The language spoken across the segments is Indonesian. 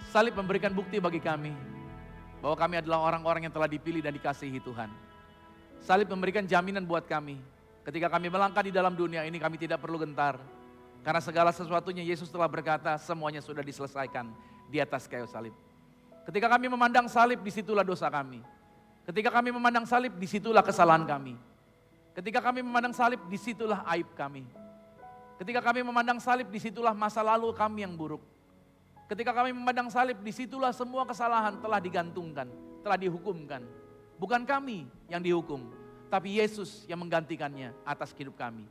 Salib memberikan bukti bagi kami bahwa kami adalah orang-orang yang telah dipilih dan dikasihi Tuhan. Salib memberikan jaminan buat kami. Ketika kami melangkah di dalam dunia ini, kami tidak perlu gentar. Karena segala sesuatunya Yesus telah berkata, semuanya sudah diselesaikan di atas kayu salib. Ketika kami memandang salib, disitulah dosa kami. Ketika kami memandang salib, disitulah kesalahan kami. Ketika kami memandang salib, disitulah aib kami. Ketika kami memandang salib, disitulah masa lalu kami yang buruk. Ketika kami memandang salib, disitulah semua kesalahan telah digantungkan, telah dihukumkan. Bukan kami yang dihukum, tapi Yesus yang menggantikannya atas hidup kami.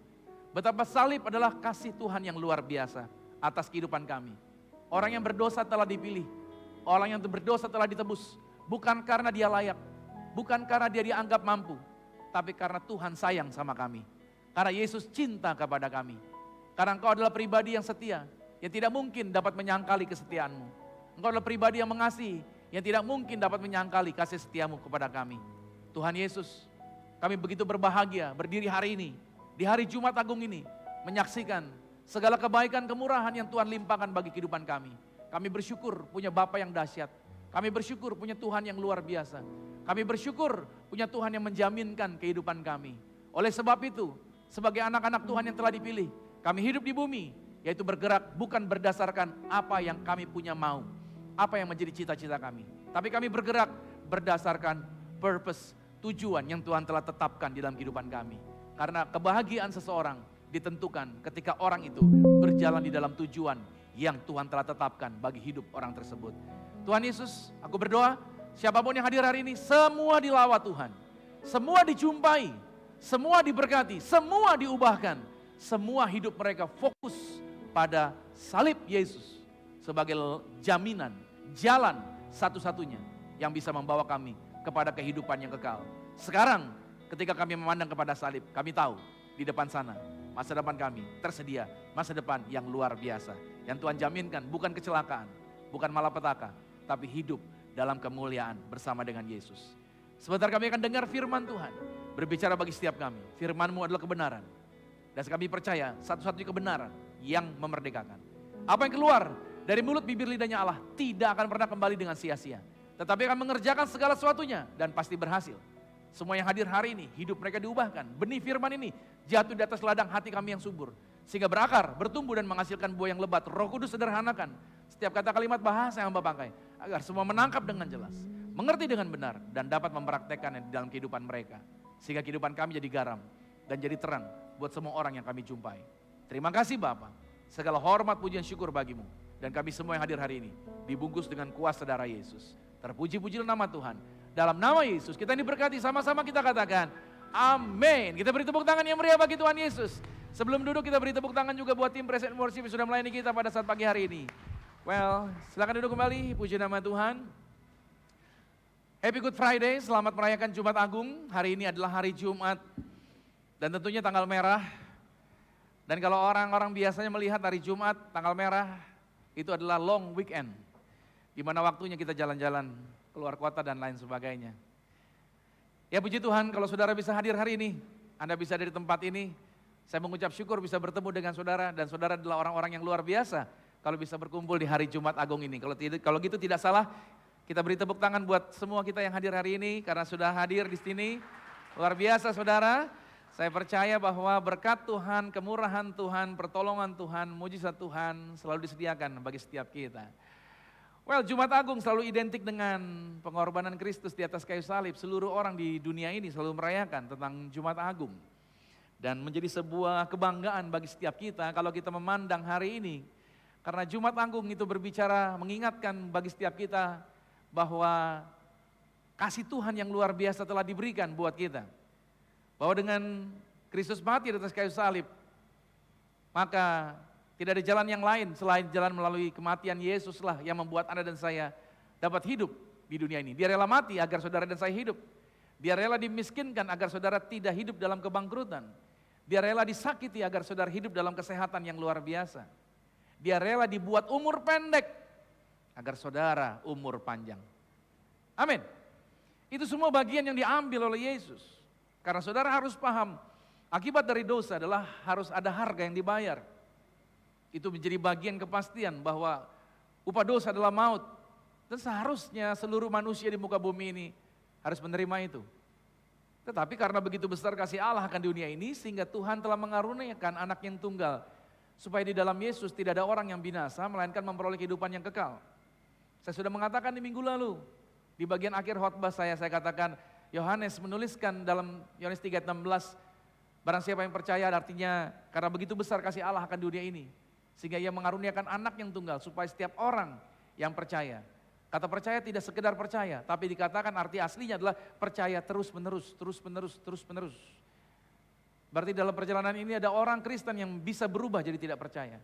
Betapa salib adalah kasih Tuhan yang luar biasa atas kehidupan kami. Orang yang berdosa telah dipilih, orang yang berdosa telah ditebus. Bukan karena dia layak, bukan karena dia dianggap mampu, tapi karena Tuhan sayang sama kami. Karena Yesus cinta kepada kami. Karena engkau adalah pribadi yang setia, yang tidak mungkin dapat menyangkali kesetiaanmu. Engkau adalah pribadi yang mengasihi, yang tidak mungkin dapat menyangkali kasih setiamu kepada kami. Tuhan Yesus, kami begitu berbahagia berdiri hari ini, di hari Jumat Agung ini, menyaksikan segala kebaikan kemurahan yang Tuhan limpahkan bagi kehidupan kami. Kami bersyukur punya Bapa yang dahsyat. Kami bersyukur punya Tuhan yang luar biasa. Kami bersyukur punya Tuhan yang menjaminkan kehidupan kami. Oleh sebab itu, sebagai anak-anak Tuhan yang telah dipilih, kami hidup di bumi, yaitu bergerak bukan berdasarkan apa yang kami punya mau, apa yang menjadi cita-cita kami. Tapi kami bergerak berdasarkan purpose, tujuan yang Tuhan telah tetapkan di dalam kehidupan kami. Karena kebahagiaan seseorang ditentukan ketika orang itu berjalan di dalam tujuan yang Tuhan telah tetapkan bagi hidup orang tersebut. Tuhan Yesus, aku berdoa siapapun yang hadir hari ini, semua dilawat Tuhan. Semua dijumpai, semua diberkati, semua diubahkan. Semua hidup mereka fokus pada salib Yesus sebagai jaminan, jalan satu-satunya yang bisa membawa kami kepada kehidupan yang kekal. Sekarang ketika kami memandang kepada salib, kami tahu di depan sana masa depan kami tersedia, masa depan yang luar biasa. Yang Tuhan jaminkan bukan kecelakaan, bukan malapetaka, tapi hidup dalam kemuliaan bersama dengan Yesus. Sebentar kami akan dengar firman Tuhan berbicara bagi setiap kami. Firman-Mu adalah kebenaran. Dan kami percaya satu-satunya kebenaran yang memerdekakan. Apa yang keluar dari mulut bibir lidahnya Allah tidak akan pernah kembali dengan sia-sia. Tetapi akan mengerjakan segala sesuatunya dan pasti berhasil. Semua yang hadir hari ini, hidup mereka diubahkan. Benih firman ini jatuh di atas ladang hati kami yang subur. Sehingga berakar, bertumbuh dan menghasilkan buah yang lebat. Roh Kudus sederhanakan setiap kata kalimat bahasa yang Hamba pakai. Agar semua menangkap dengan jelas, mengerti dengan benar, dan dapat mempraktekkannya di dalam kehidupan mereka. Sehingga kehidupan kami jadi garam dan jadi terang buat semua orang yang kami jumpai. Terima kasih Bapa. Segala hormat, pujian, syukur bagimu. Dan kami semua yang hadir hari ini dibungkus dengan kuasa darah Yesus. Terpuji-pujilah nama Tuhan. Dalam nama Yesus kita diberkati, sama-sama kita katakan amin. Kita beri tepuk tangan yang meriah bagi Tuhan Yesus. Sebelum duduk kita beri tepuk tangan juga buat tim Present Worship yang sudah melayani kita pada saat pagi hari ini. Well, silakan duduk kembali, puji nama Tuhan. Happy Good Friday, selamat merayakan Jumat Agung. Hari ini adalah hari Jumat dan tentunya tanggal merah. Dan kalau orang-orang biasanya melihat hari Jumat, tanggal merah, itu adalah long weekend. Di mana waktunya kita jalan-jalan keluar kota dan lain sebagainya. Ya puji Tuhan kalau saudara bisa hadir hari ini, Anda bisa dari tempat ini. Saya mengucap syukur bisa bertemu dengan saudara dan saudara adalah orang-orang yang luar biasa kalau bisa berkumpul di hari Jumat Agung ini. Kalau gitu tidak salah, kita beri tepuk tangan buat semua kita yang hadir hari ini karena sudah hadir di sini. Luar biasa saudara. Saya percaya bahwa berkat Tuhan, kemurahan Tuhan, pertolongan Tuhan, mujizat Tuhan selalu disediakan bagi setiap kita. Well, Jumat Agung selalu identik dengan pengorbanan Kristus di atas kayu salib. Seluruh orang di dunia ini selalu merayakan tentang Jumat Agung. Dan menjadi sebuah kebanggaan bagi setiap kita kalau kita memandang hari ini. Karena Jumat Agung itu berbicara, mengingatkan bagi setiap kita bahwa kasih Tuhan yang luar biasa telah diberikan buat kita. Bahwa dengan Kristus mati di atas kayu salib, maka tidak ada jalan yang lain selain jalan melalui kematian Yesuslah yang membuat Anda dan saya dapat hidup di dunia ini. Dia rela mati agar saudara dan saya hidup. Dia rela dimiskinkan agar saudara tidak hidup dalam kebangkrutan. Dia rela disakiti agar saudara hidup dalam kesehatan yang luar biasa. Dia rela dibuat umur pendek agar saudara umur panjang. Amin. Itu semua bagian yang diambil oleh Yesus. Karena saudara harus paham, akibat dari dosa adalah harus ada harga yang dibayar. Itu menjadi bagian kepastian bahwa upah dosa adalah maut. Dan seharusnya seluruh manusia di muka bumi ini harus menerima itu. Tetapi karena begitu besar kasih Allah akan dunia ini, sehingga Tuhan telah mengaruniakan anak yang tunggal. Supaya di dalam Yesus tidak ada orang yang binasa, melainkan memperoleh kehidupan yang kekal. Saya sudah mengatakan di minggu lalu, di bagian akhir khotbah saya katakan, Yohanes menuliskan dalam Yohanes 3:16, barang siapa yang percaya, artinya karena begitu besar kasih Allah akan dunia ini, sehingga ia mengaruniakan anak yang tunggal, supaya setiap orang yang percaya. Kata percaya tidak sekedar percaya, tapi dikatakan arti aslinya adalah percaya terus menerus, terus menerus, terus menerus. Berarti dalam perjalanan ini ada orang Kristen yang bisa berubah jadi tidak percaya.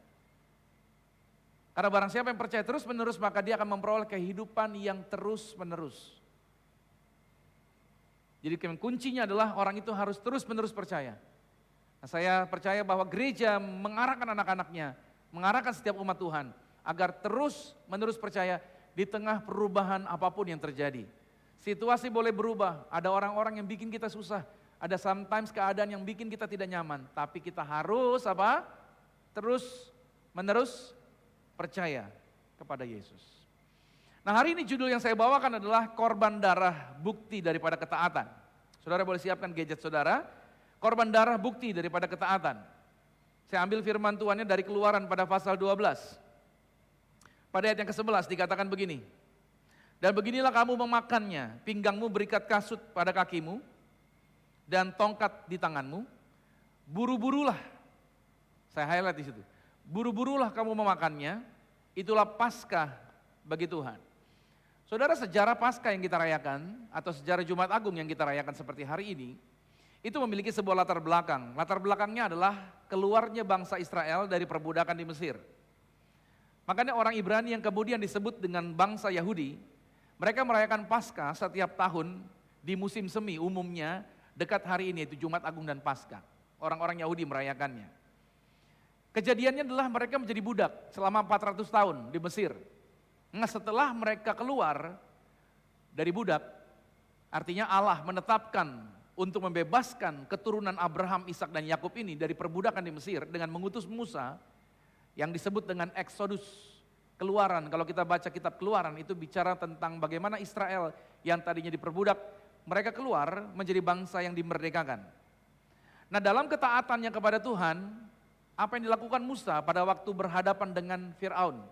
Karena barang siapa yang percaya terus menerus, maka dia akan memperoleh kehidupan yang terus menerus. Jadi kuncinya adalah orang itu harus terus menerus percaya. Nah, saya percaya bahwa gereja mengarahkan anak-anaknya, mengarahkan setiap umat Tuhan, agar terus menerus percaya di tengah perubahan apapun yang terjadi. Situasi boleh berubah, ada orang-orang yang bikin kita susah, ada sometimes keadaan yang bikin kita tidak nyaman, tapi kita harus apa? Terus menerus percaya kepada Yesus. Nah, hari ini judul yang saya bawakan adalah korban darah bukti daripada ketaatan. Saudara boleh siapkan gadget saudara, korban darah bukti daripada ketaatan. Saya ambil firman Tuhannya dari Keluaran pada pasal 12. Pada ayat yang ke-11 dikatakan begini, dan beginilah kamu memakannya, pinggangmu berikat kasut pada kakimu, dan tongkat di tanganmu, buru-burulah, saya highlight di situ, buru-burulah kamu memakannya, itulah Paskah bagi Tuhan. Saudara, sejarah Paskah yang kita rayakan, atau sejarah Jumat Agung yang kita rayakan seperti hari ini, itu memiliki sebuah latar belakang. Latar belakangnya adalah keluarnya bangsa Israel dari perbudakan di Mesir. Makanya orang Ibrani yang kemudian disebut dengan bangsa Yahudi, mereka merayakan Paskah setiap tahun di musim semi, umumnya dekat hari ini, yaitu Jumat Agung dan Paskah. Orang-orang Yahudi merayakannya. Kejadiannya adalah mereka menjadi budak selama 400 tahun di Mesir. Nah, setelah mereka keluar dari budak, artinya Allah menetapkan untuk membebaskan keturunan Abraham, Ishak dan Yakub ini dari perbudakan di Mesir dengan mengutus Musa yang disebut dengan Exodus, Keluaran. Kalau kita baca kitab Keluaran itu bicara tentang bagaimana Israel yang tadinya diperbudak, mereka keluar menjadi bangsa yang dimerdekakan. Nah, dalam ketaatannya kepada Tuhan, apa yang dilakukan Musa pada waktu berhadapan dengan Firaun?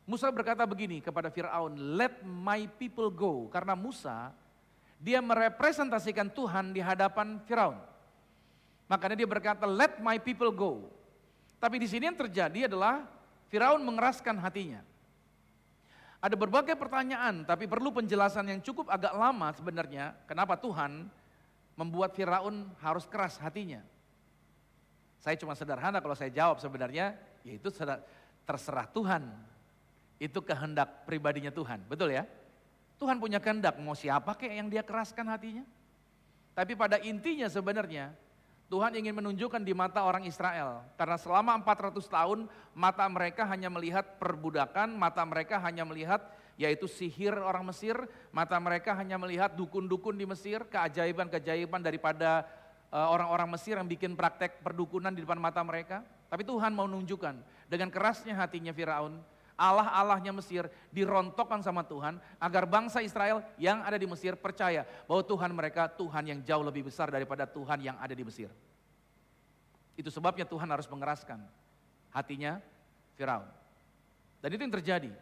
Musa berkata begini kepada Firaun, let my people go. Karena Musa, dia merepresentasikan Tuhan di hadapan Firaun. Makanya dia berkata, let my people go. Tapi di sini yang terjadi adalah Firaun mengeraskan hatinya. Ada berbagai pertanyaan, tapi perlu penjelasan yang cukup agak lama sebenarnya. Kenapa Tuhan membuat Firaun harus keras hatinya? Saya cuma sederhana kalau saya jawab sebenarnya, yaitu terserah Tuhan. Itu kehendak pribadinya Tuhan, betul ya? Tuhan punya kehendak, mau siapa kek yang dia keraskan hatinya? Tapi pada intinya sebenarnya, Tuhan ingin menunjukkan di mata orang Israel, karena selama 400 tahun mata mereka hanya melihat perbudakan, mata mereka hanya melihat yaitu sihir orang Mesir, mata mereka hanya melihat dukun-dukun di Mesir, keajaiban-keajaiban daripada orang-orang Mesir yang bikin praktek perdukunan di depan mata mereka. Tapi Tuhan mau menunjukkan dengan kerasnya hatinya Firaun, Allah-Allahnya Mesir dirontokkan sama Tuhan agar bangsa Israel yang ada di Mesir percaya bahwa Tuhan mereka Tuhan yang jauh lebih besar daripada Tuhan yang ada di Mesir. Itu sebabnya Tuhan harus mengeraskan hatinya Firaun. Dan itu yang terjadi.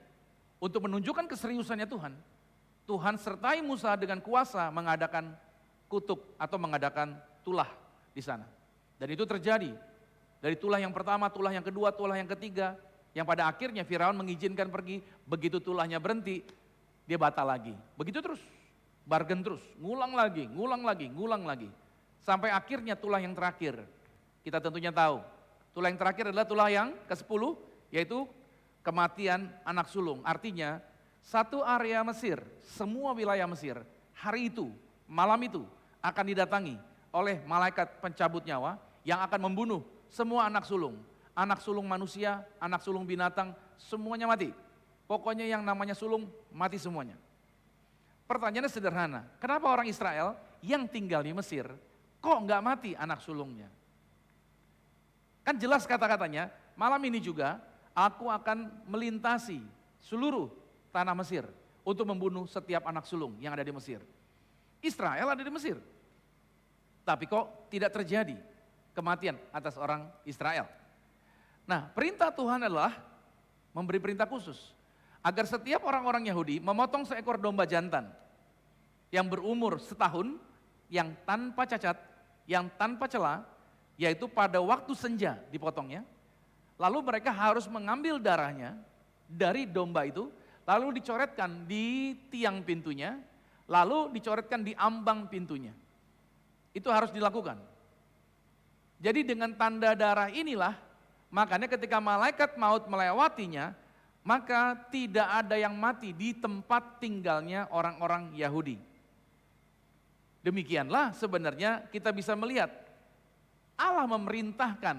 Untuk menunjukkan keseriusannya Tuhan, Tuhan sertai Musa dengan kuasa mengadakan kutuk atau mengadakan tulah di sana. Dan itu terjadi. Dari tulah yang pertama, tulah yang kedua, tulah yang ketiga, yang pada akhirnya Firaun mengizinkan pergi, begitu tulahnya berhenti, dia batal lagi. Begitu terus, bargain terus, ngulang lagi, ngulang lagi, ngulang lagi. Sampai akhirnya tulah yang terakhir, kita tentunya tahu. Tulah yang terakhir adalah tulah yang ke-10, yaitu kematian anak sulung. Artinya, satu area Mesir, semua wilayah Mesir, hari itu, malam itu, akan didatangi oleh malaikat pencabut nyawa yang akan membunuh semua anak sulung. Anak sulung manusia, anak sulung binatang, semuanya mati. Pokoknya yang namanya sulung, mati semuanya. Pertanyaannya sederhana, kenapa orang Israel yang tinggal di Mesir, kok nggak mati anak sulungnya? Kan jelas kata-katanya, malam ini juga aku akan melintasi seluruh tanah Mesir. untuk membunuh setiap anak sulung yang ada di Mesir. Israel ada di Mesir. Tapi kok tidak terjadi kematian atas orang Israel. Nah, perintah Tuhan adalah memberi perintah khusus agar setiap orang-orang Yahudi memotong seekor domba jantan yang berumur setahun, yang tanpa cacat, yang tanpa celah, yaitu pada waktu senja dipotongnya. Lalu mereka harus mengambil darahnya dari domba itu, lalu dicoretkan di tiang pintunya, lalu dicoretkan di ambang pintunya. Itu harus dilakukan. Jadi dengan tanda darah inilah, makanya ketika malaikat maut melewatinya, maka tidak ada yang mati di tempat tinggalnya orang-orang Yahudi. Demikianlah sebenarnya kita bisa melihat Allah memerintahkan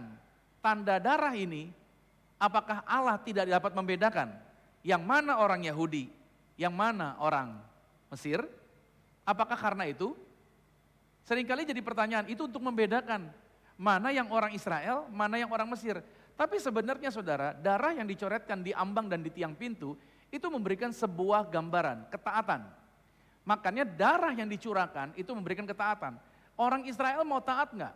tanda darah ini, apakah Allah tidak dapat membedakan yang mana orang Yahudi, yang mana orang Mesir? Apakah karena itu? Seringkali jadi pertanyaan, itu untuk membedakan mana yang orang Israel, mana yang orang Mesir. Tapi sebenarnya saudara, darah yang dicoretkan di ambang dan di tiang pintu, itu memberikan sebuah gambaran, ketaatan. Makanya darah yang dicurahkan itu memberikan ketaatan. Orang Israel mau taat enggak?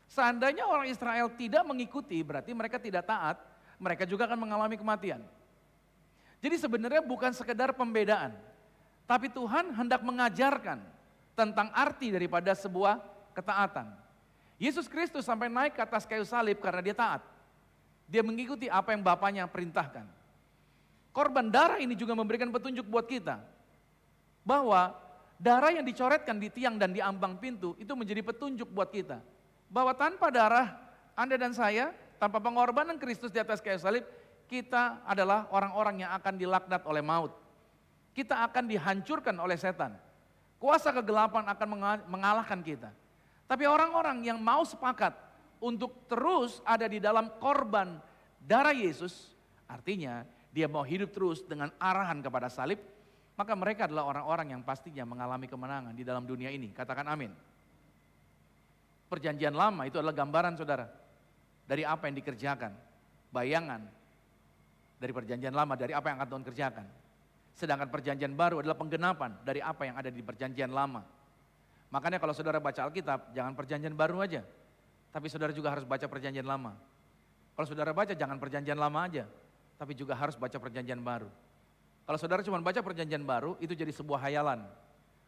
Seandainya orang Israel tidak mengikuti, berarti mereka tidak taat, mereka juga akan mengalami kematian. Jadi sebenarnya bukan sekedar pembedaan, tapi Tuhan hendak mengajarkan tentang arti daripada sebuah ketaatan. Yesus Kristus sampai naik ke atas kayu salib karena dia taat. Dia mengikuti apa yang Bapaknya perintahkan. Korban darah ini juga memberikan petunjuk buat kita, bahwa darah yang dicoretkan di tiang dan di ambang pintu itu menjadi petunjuk buat kita. Bahwa tanpa darah Anda dan saya, tanpa pengorbanan Kristus di atas kayu salib, kita adalah orang-orang yang akan dilaknat oleh maut. Kita akan dihancurkan oleh setan. Kuasa kegelapan akan mengalahkan kita. Tapi orang-orang yang mau sepakat untuk terus ada di dalam korban darah Yesus, artinya dia mau hidup terus dengan arahan kepada salib, maka mereka adalah orang-orang yang pastinya mengalami kemenangan di dalam dunia ini. Katakan amin. Perjanjian lama itu adalah gambaran saudara, dari apa yang dikerjakan. Bayangan dari perjanjian lama, dari apa yang akan Tuhan kerjakan. Sedangkan perjanjian baru adalah penggenapan dari apa yang ada di perjanjian lama. Makanya kalau saudara baca Alkitab, jangan perjanjian baru aja. Tapi saudara juga harus baca perjanjian lama. Kalau saudara baca jangan perjanjian lama aja, tapi juga harus baca perjanjian baru. Kalau saudara cuma baca perjanjian baru, itu jadi sebuah hayalan.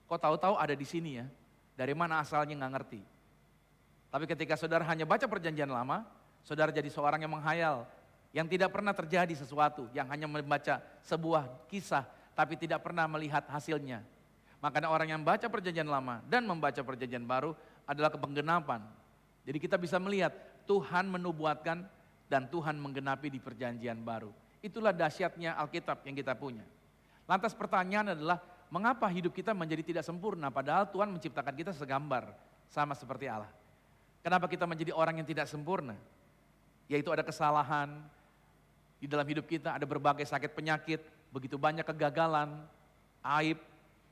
Kok tahu-tahu ada di sini ya, dari mana asalnya nggak ngerti. Tapi ketika saudara hanya baca perjanjian lama, saudara jadi seorang yang menghayal, yang tidak pernah terjadi sesuatu, yang hanya membaca sebuah kisah, tapi tidak pernah melihat hasilnya. Makanya orang yang baca perjanjian lama dan membaca perjanjian baru adalah penggenapan. Jadi kita bisa melihat Tuhan menubuatkan dan Tuhan menggenapi di perjanjian baru. Itulah dahsyatnya Alkitab yang kita punya. Lantas pertanyaan adalah, mengapa hidup kita menjadi tidak sempurna padahal Tuhan menciptakan kita segambar sama seperti Allah? Kenapa kita menjadi orang yang tidak sempurna? Yaitu ada kesalahan di dalam hidup kita, ada berbagai sakit penyakit, begitu banyak kegagalan, aib,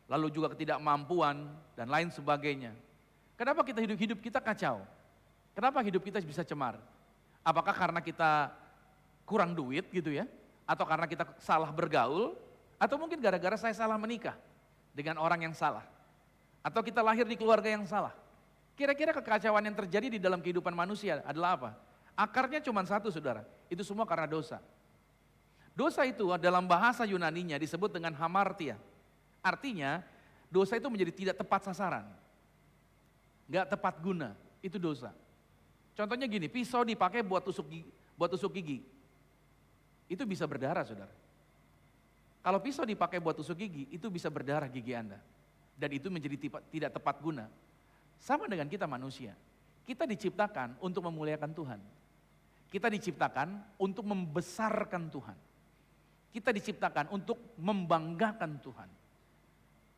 lalu juga ketidakmampuan dan lain sebagainya. Kenapa hidup kita kacau? Kenapa hidup kita bisa cemar? Apakah karena kita kurang duit gitu ya? Atau karena kita salah bergaul? Atau mungkin gara-gara saya salah menikah dengan orang yang salah? Atau kita lahir di keluarga yang salah? Kira-kira kekacauan yang terjadi di dalam kehidupan manusia adalah apa? Akarnya cuma satu saudara, itu semua karena dosa. Dosa itu dalam bahasa Yunaninya disebut dengan hamartia. Artinya dosa itu menjadi tidak tepat sasaran. Gak tepat guna, itu dosa. Contohnya gini, pisau dipakai buat tusuk gigi. Itu bisa berdarah saudara. Kalau pisau dipakai buat tusuk gigi, itu bisa berdarah gigi Anda. Dan itu menjadi tidak tepat guna. Sama dengan kita manusia. Kita diciptakan untuk memuliakan Tuhan. Kita diciptakan untuk membesarkan Tuhan. Kita diciptakan untuk membanggakan Tuhan.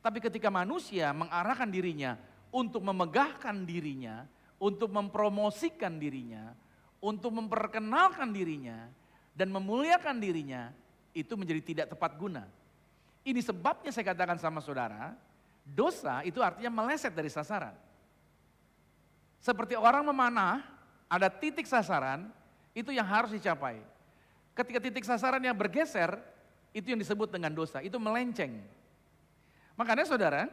Tapi ketika manusia mengarahkan dirinya untuk memegahkan dirinya, untuk mempromosikan dirinya, untuk memperkenalkan dirinya, dan memuliakan dirinya, itu menjadi tidak tepat guna. Ini sebabnya saya katakan sama saudara, dosa itu artinya meleset dari sasaran. Seperti orang memanah, ada titik sasaran, itu yang harus dicapai. Ketika titik sasarannya bergeser, Itu yang disebut dengan dosa, itu melenceng. Makanya saudara,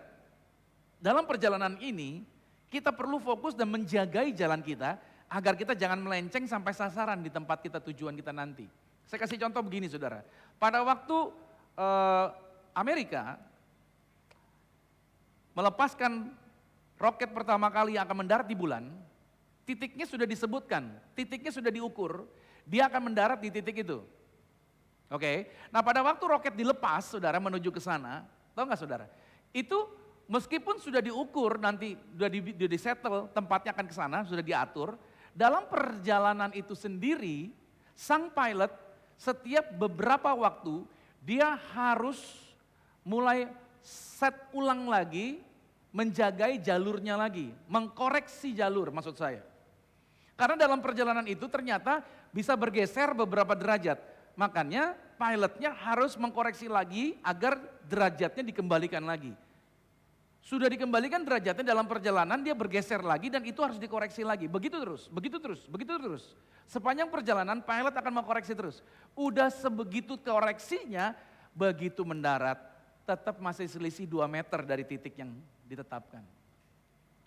dalam perjalanan ini kita perlu fokus dan menjagai jalan kita agar kita jangan melenceng sampai sasaran di tempat kita tujuan kita nanti. Saya kasih contoh begini saudara, pada waktu Amerika melepaskan roket pertama kali yang akan mendarat di bulan, titiknya sudah disebutkan, titiknya sudah diukur, dia akan mendarat di titik itu. Oke, nah pada waktu roket dilepas saudara menuju ke sana, tahu nggak saudara? Itu meskipun sudah diukur nanti, sudah disettle tempatnya akan ke sana, sudah diatur, dalam perjalanan itu sendiri, sang pilot setiap beberapa waktu dia harus mulai set ulang lagi, menjagai jalurnya lagi, mengkoreksi jalur maksud saya. Karena dalam perjalanan itu ternyata bisa bergeser beberapa derajat. Makanya pilotnya harus mengkoreksi lagi agar derajatnya dikembalikan lagi. Sudah dikembalikan derajatnya dalam perjalanan dia bergeser lagi dan itu harus dikoreksi lagi. Begitu terus, begitu terus, begitu terus. Sepanjang perjalanan pilot akan mengkoreksi terus. Udah sebegitu koreksinya, begitu mendarat tetap masih selisih 2 meter dari titik yang ditetapkan.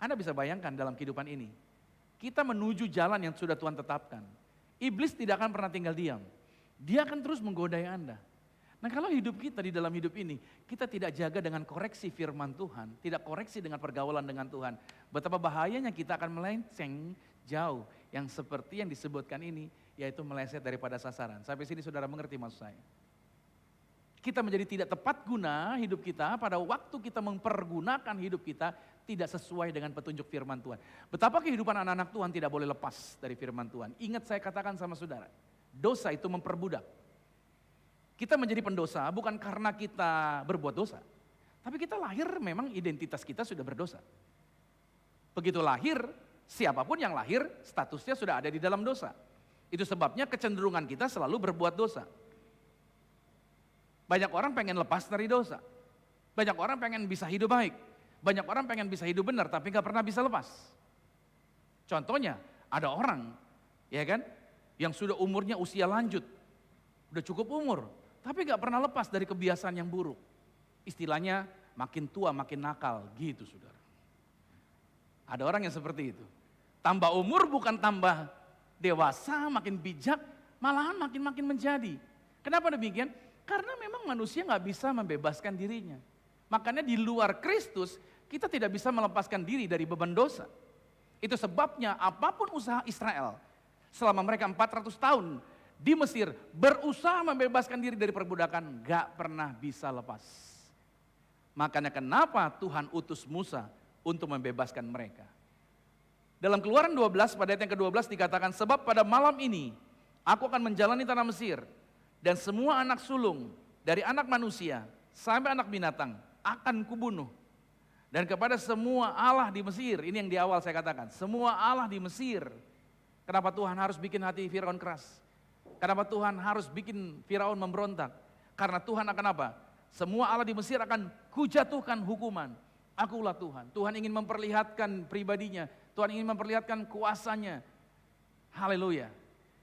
Anda bisa bayangkan dalam kehidupan ini, kita menuju jalan yang sudah Tuhan tetapkan. Iblis tidak akan pernah tinggal diam. Dia akan terus menggodai Anda. Nah kalau hidup kita di dalam hidup ini, kita tidak jaga dengan koreksi firman Tuhan, tidak koreksi dengan pergaulan dengan Tuhan, betapa bahayanya kita akan melenceng jauh yang seperti yang disebutkan ini, yaitu meleset daripada sasaran. Sampai sini saudara mengerti maksud saya? Kita menjadi tidak tepat guna hidup kita pada waktu kita mempergunakan hidup kita tidak sesuai dengan petunjuk firman Tuhan. Betapa kehidupan anak-anak Tuhan tidak boleh lepas dari firman Tuhan. Ingat saya katakan sama saudara, dosa itu memperbudak. Kita menjadi pendosa bukan karena kita berbuat dosa. Tapi kita lahir memang identitas kita sudah berdosa. Begitu lahir, siapapun yang lahir statusnya sudah ada di dalam dosa. Itu sebabnya kecenderungan kita selalu berbuat dosa. Banyak orang pengen lepas dari dosa. Banyak orang pengen bisa hidup baik. Banyak orang pengen bisa hidup benar tapi gak pernah bisa lepas. Contohnya ada orang ya kan yang sudah umurnya usia lanjut. Udah cukup umur. Tapi gak pernah lepas dari kebiasaan yang buruk. Istilahnya makin tua makin nakal gitu saudara. Ada orang yang seperti itu. Tambah umur bukan tambah dewasa, makin bijak, malahan makin menjadi. Kenapa demikian? Karena memang manusia gak bisa membebaskan dirinya. Makanya di luar Kristus kita tidak bisa melepaskan diri dari beban dosa. Itu sebabnya apapun usaha Israel selama mereka 400 tahun di Mesir berusaha membebaskan diri dari perbudakan, gak pernah bisa lepas. Makanya kenapa Tuhan utus Musa untuk membebaskan mereka. Dalam Keluaran 12 pada ayat yang ke-12 dikatakan, sebab pada malam ini aku akan menjalani tanah Mesir dan semua anak sulung dari anak manusia sampai anak binatang akan kubunuh. Dan kepada semua Allah di Mesir, ini yang di awal saya katakan, semua Allah di Mesir. Kenapa Tuhan harus bikin hati Firaun keras? Kenapa Tuhan harus bikin Firaun memberontak? Karena Tuhan akan apa? Semua Allah di Mesir akan kujatuhkan hukuman. Akulah Tuhan. Tuhan ingin memperlihatkan pribadinya. Tuhan ingin memperlihatkan kuasanya. Haleluya.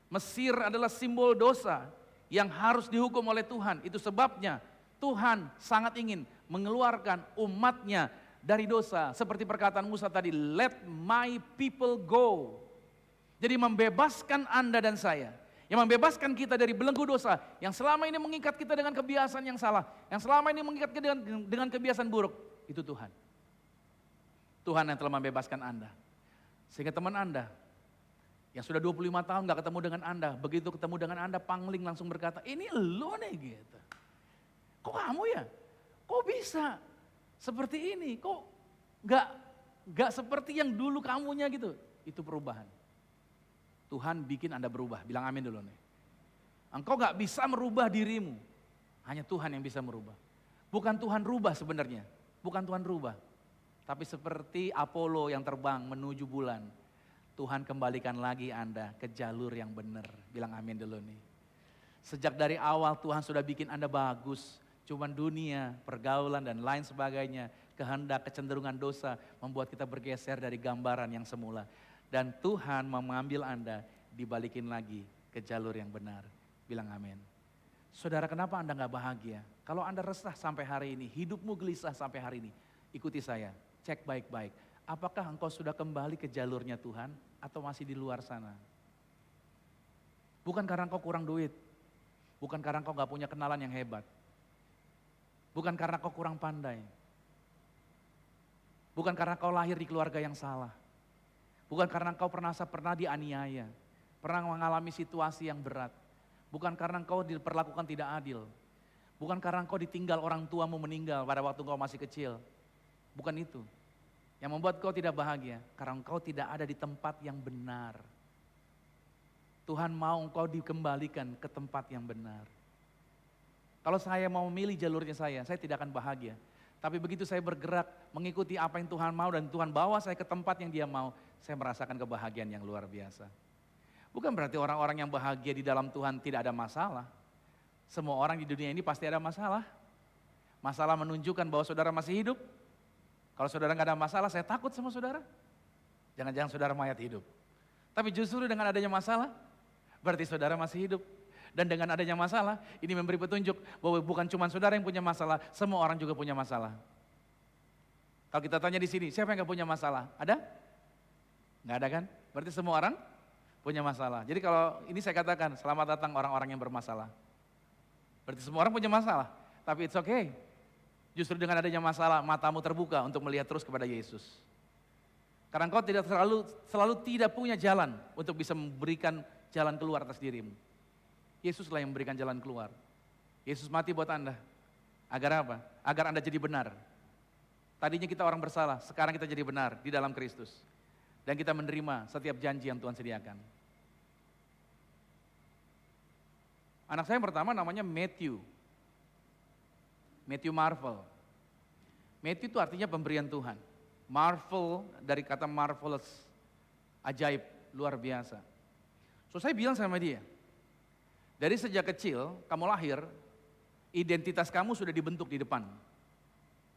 Mesir adalah simbol dosa yang harus dihukum oleh Tuhan. Itu sebabnya Tuhan sangat ingin mengeluarkan umatnya dari dosa. Seperti perkataan Musa tadi, let my people go. Jadi membebaskan Anda dan saya. Yang membebaskan kita dari belenggu dosa, yang selama ini mengikat kita dengan kebiasaan yang salah, yang selama ini mengikat kita dengan kebiasaan buruk, itu Tuhan. Tuhan yang telah membebaskan Anda. Sehingga teman Anda, yang sudah 25 tahun gak ketemu dengan Anda, begitu ketemu dengan Anda, pangling langsung berkata, ini lo nih gitu. Kok kamu ya? Kok bisa seperti ini? Kok gak seperti yang dulu kamunya gitu? Itu perubahan. Tuhan bikin Anda berubah, bilang amin dulu nih. Engkau gak bisa merubah dirimu, hanya Tuhan yang bisa merubah. Bukan Tuhan rubah sebenarnya, bukan Tuhan rubah. Tapi seperti Apollo yang terbang menuju bulan, Tuhan kembalikan lagi Anda ke jalur yang benar, bilang amin dulu nih. Sejak dari awal Tuhan sudah bikin Anda bagus, cuman dunia, pergaulan dan lain sebagainya, kehendak, kecenderungan dosa membuat kita bergeser dari gambaran yang semula. Dan Tuhan mau mengambil Anda, dibalikin lagi ke jalur yang benar. Bilang amin. Saudara, kenapa Anda nggak bahagia? Kalau Anda resah sampai hari ini, hidupmu gelisah sampai hari ini, ikuti saya, cek baik-baik. Apakah engkau sudah kembali ke jalurnya Tuhan atau masih di luar sana? Bukan karena engkau kurang duit, bukan karena engkau nggak punya kenalan yang hebat, bukan karena engkau kurang pandai, bukan karena engkau lahir di keluarga yang salah, bukan karena engkau pernah dianiaya, pernah mengalami situasi yang berat, bukan karena engkau diperlakukan tidak adil, bukan karena engkau ditinggal orang tuamu meninggal pada waktu engkau masih kecil, bukan itu. Yang membuat kau tidak bahagia, karena engkau tidak ada di tempat yang benar. Tuhan mau engkau dikembalikan ke tempat yang benar. Kalau saya mau memilih jalurnya saya tidak akan bahagia. Tapi begitu saya bergerak mengikuti apa yang Tuhan mau dan Tuhan bawa saya ke tempat yang Dia mau, saya merasakan kebahagiaan yang luar biasa. Bukan berarti orang-orang yang bahagia di dalam Tuhan tidak ada masalah. Semua orang di dunia ini pasti ada masalah. Masalah menunjukkan bahwa saudara masih hidup. Kalau saudara nggak ada masalah, saya takut sama saudara. Jangan-jangan saudara mayat hidup. Tapi justru dengan adanya masalah, berarti saudara masih hidup. Dan dengan adanya masalah, ini memberi petunjuk bahwa bukan cuma saudara yang punya masalah, semua orang juga punya masalah. Kalau kita tanya di sini, siapa yang nggak punya masalah? Ada? Nggak ada kan? Berarti semua orang punya masalah. Jadi kalau ini saya katakan, selamat datang orang-orang yang bermasalah. Berarti semua orang punya masalah, tapi it's okay. Justru dengan adanya masalah, matamu terbuka untuk melihat terus kepada Yesus. Karena engkau tidak selalu tidak punya jalan untuk bisa memberikan jalan keluar atas dirimu. Yesuslah yang memberikan jalan keluar. Yesus mati buat Anda. Agar apa? Agar Anda jadi benar. Tadinya kita orang bersalah, sekarang kita jadi benar di dalam Kristus. Dan kita menerima setiap janji yang Tuhan sediakan. Anak saya yang pertama namanya Matthew. Matthew Marvel. Matthew itu artinya pemberian Tuhan. Marvel dari kata marvelous, ajaib, luar biasa. So saya bilang sama dia, dari sejak kecil kamu lahir, identitas kamu sudah dibentuk di depan.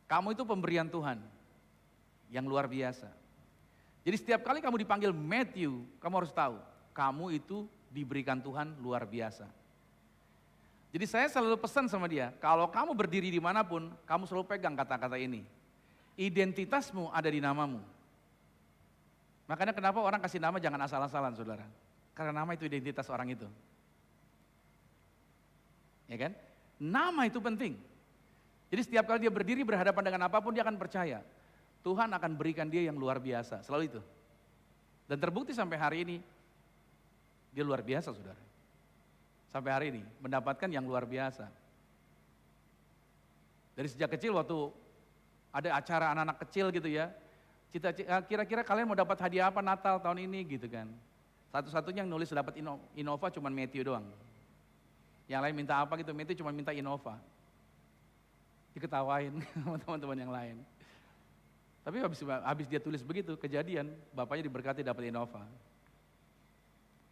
Kamu itu pemberian Tuhan yang luar biasa. Jadi setiap kali kamu dipanggil Matthew, kamu harus tahu, kamu itu diberikan Tuhan luar biasa. Jadi saya selalu pesan sama dia, kalau kamu berdiri dimanapun, kamu selalu pegang kata-kata ini. Identitasmu ada di namamu. Makanya kenapa orang kasih nama jangan asal-asalan, saudara. Karena nama itu identitas orang itu. Ya kan? Nama itu penting. Jadi setiap kali dia berdiri berhadapan dengan apapun, dia akan percaya. Tuhan akan berikan dia yang luar biasa, selalu itu. Dan terbukti sampai hari ini, dia luar biasa, saudara. Sampai hari ini, mendapatkan yang luar biasa. Dari sejak kecil waktu ada acara anak-anak kecil gitu ya, kira-kira kalian mau dapat hadiah apa Natal tahun ini gitu kan. Satu-satunya yang nulis dapat Innova cuma Matthew doang. Yang lain minta apa gitu, Matthew cuma minta Innova. Diketawain sama teman-teman yang lain. Tapi habis dia tulis begitu, kejadian, bapaknya diberkati dapat Innova.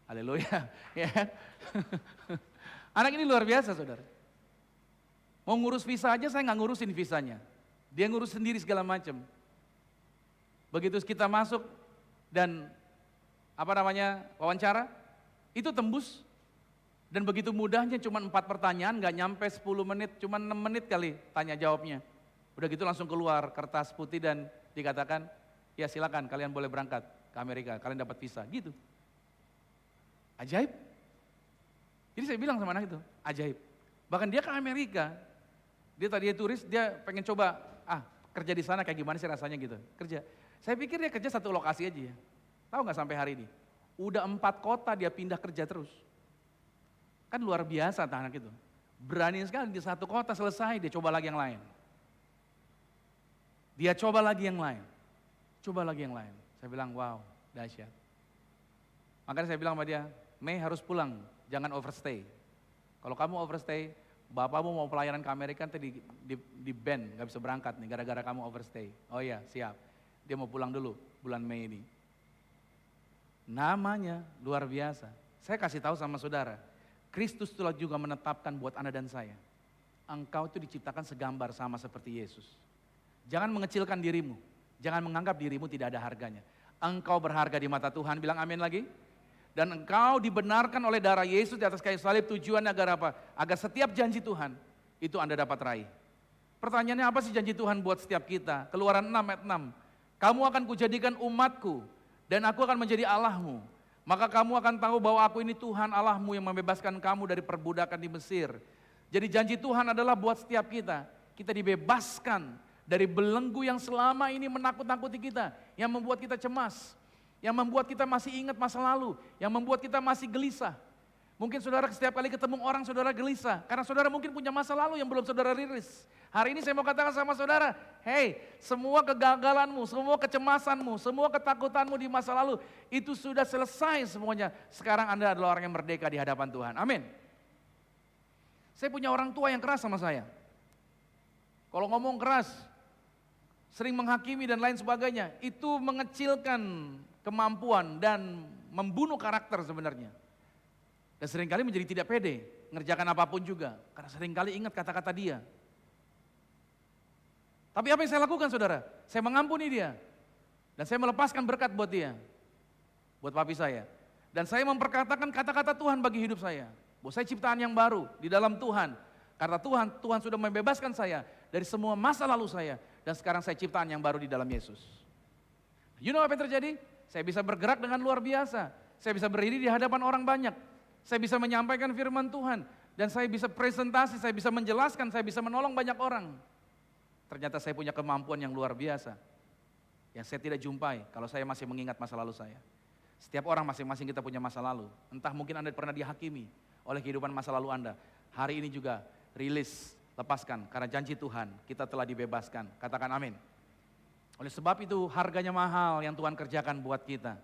Haleluya. Ya. Anak ini luar biasa, saudara. Mau ngurus visa aja saya nggak ngurusin visanya. Dia ngurus sendiri segala macam. Begitu kita masuk dan wawancara, itu tembus. Dan begitu mudahnya cuma 4 pertanyaan, nggak nyampe 10 menit, cuma 6 menit kali tanya jawabnya. Udah gitu langsung keluar kertas putih dan dikatakan, ya silakan kalian boleh berangkat ke Amerika, kalian dapat visa, gitu. Ajaib. Jadi saya bilang sama anak itu, ajaib. Bahkan dia ke Amerika, dia tadi turis, dia pengen coba, kerja di sana kayak gimana sih rasanya gitu, kerja. Saya pikir dia kerja satu lokasi aja ya. Tahu nggak sampai hari ini? Udah 4 kota dia pindah kerja terus. Kan luar biasa anak itu. Berani sekali di satu kota selesai, dia coba lagi yang lain. Dia coba lagi yang lain. Coba lagi yang lain. Saya bilang, wow, dahsyat. Makanya saya bilang sama dia, Mei harus pulang, jangan overstay. Kalau kamu overstay, bapakmu mau pelayanan ke Amerika nanti di ban, gak bisa berangkat nih gara-gara kamu overstay. Oh iya, siap. Dia mau pulang dulu bulan Mei ini. Namanya luar biasa. Saya kasih tahu sama saudara, Kristus telah juga menetapkan buat Anda dan saya. Engkau itu diciptakan segambar sama seperti Yesus. Jangan mengecilkan dirimu, jangan menganggap dirimu tidak ada harganya. Engkau berharga di mata Tuhan, bilang amin lagi. Dan engkau dibenarkan oleh darah Yesus di atas kayu salib, tujuannya agar apa? Agar setiap janji Tuhan itu Anda dapat raih. Pertanyaannya apa sih janji Tuhan buat setiap kita? Keluaran 6 ayat 6. Kamu akan kujadikan umatku dan aku akan menjadi Allahmu. Maka kamu akan tahu bahwa aku ini Tuhan Allahmu yang membebaskan kamu dari perbudakan di Mesir. Jadi janji Tuhan adalah buat setiap kita. Kita dibebaskan dari belenggu yang selama ini menakut-nakuti kita, yang membuat kita cemas, yang membuat kita masih ingat masa lalu, yang membuat kita masih gelisah. Mungkin saudara setiap kali ketemu orang saudara gelisah, karena saudara mungkin punya masa lalu yang belum saudara rilis. Hari ini saya mau katakan sama saudara, hey, semua kegagalanmu, semua kecemasanmu, semua ketakutanmu di masa lalu, itu sudah selesai semuanya. Sekarang Anda adalah orang yang merdeka di hadapan Tuhan, amin. Saya punya orang tua yang keras sama saya. Kalau ngomong keras, sering menghakimi dan lain sebagainya, itu mengecilkan kemampuan dan membunuh karakter sebenarnya. Dan seringkali menjadi tidak pede, ngerjakan apapun juga, karena seringkali ingat kata-kata dia. Tapi apa yang saya lakukan saudara? Saya mengampuni dia, dan saya melepaskan berkat buat dia, buat papi saya. Dan saya memperkatakan kata-kata Tuhan bagi hidup saya, bahwa saya ciptaan yang baru di dalam Tuhan. Karena Tuhan sudah membebaskan saya dari semua masa lalu saya, dan sekarang saya ciptaan yang baru di dalam Yesus. You know apa yang terjadi? Saya bisa bergerak dengan luar biasa, saya bisa berdiri di hadapan orang banyak, saya bisa menyampaikan firman Tuhan, dan saya bisa presentasi, saya bisa menjelaskan, saya bisa menolong banyak orang. Ternyata saya punya kemampuan yang luar biasa, yang saya tidak jumpai kalau saya masih mengingat masa lalu saya. Setiap orang masing-masing kita punya masa lalu, entah mungkin Anda pernah dihakimi oleh kehidupan masa lalu Anda. Hari ini juga rilis, lepaskan, karena janji Tuhan kita telah dibebaskan. Katakan amin. Oleh sebab itu harganya mahal yang Tuhan kerjakan buat kita.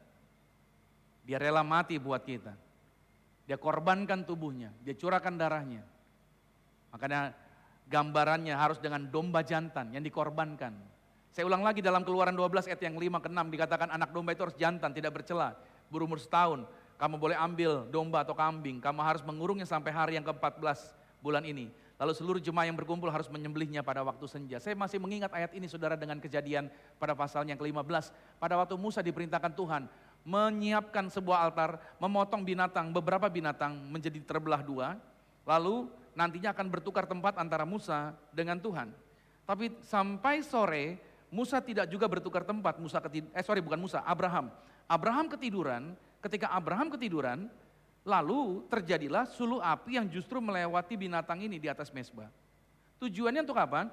Dia rela mati buat kita. Dia korbankan tubuhnya, dia curahkan darahnya. Makanya gambarannya harus dengan domba jantan yang dikorbankan. Saya ulang lagi dalam Keluaran 12 ayat yang 5 ke 6 dikatakan anak domba itu harus jantan, tidak bercela, berumur setahun. Kamu boleh ambil domba atau kambing, kamu harus mengurungnya sampai hari yang ke-14 bulan ini. Lalu seluruh jemaah yang berkumpul harus menyembelihnya pada waktu senja. Saya masih mengingat ayat ini saudara dengan kejadian pada pasal yang ke-15. Pada waktu Musa diperintahkan Tuhan menyiapkan sebuah altar, memotong binatang, beberapa binatang menjadi terbelah dua. Lalu nantinya akan bertukar tempat antara Musa dengan Tuhan. Tapi sampai sore Musa tidak juga bertukar tempat. Abraham. Abraham ketiduran. Ketika Abraham ketiduran, lalu terjadilah suluh api yang justru melewati binatang ini di atas mezbah. Tujuannya untuk apa?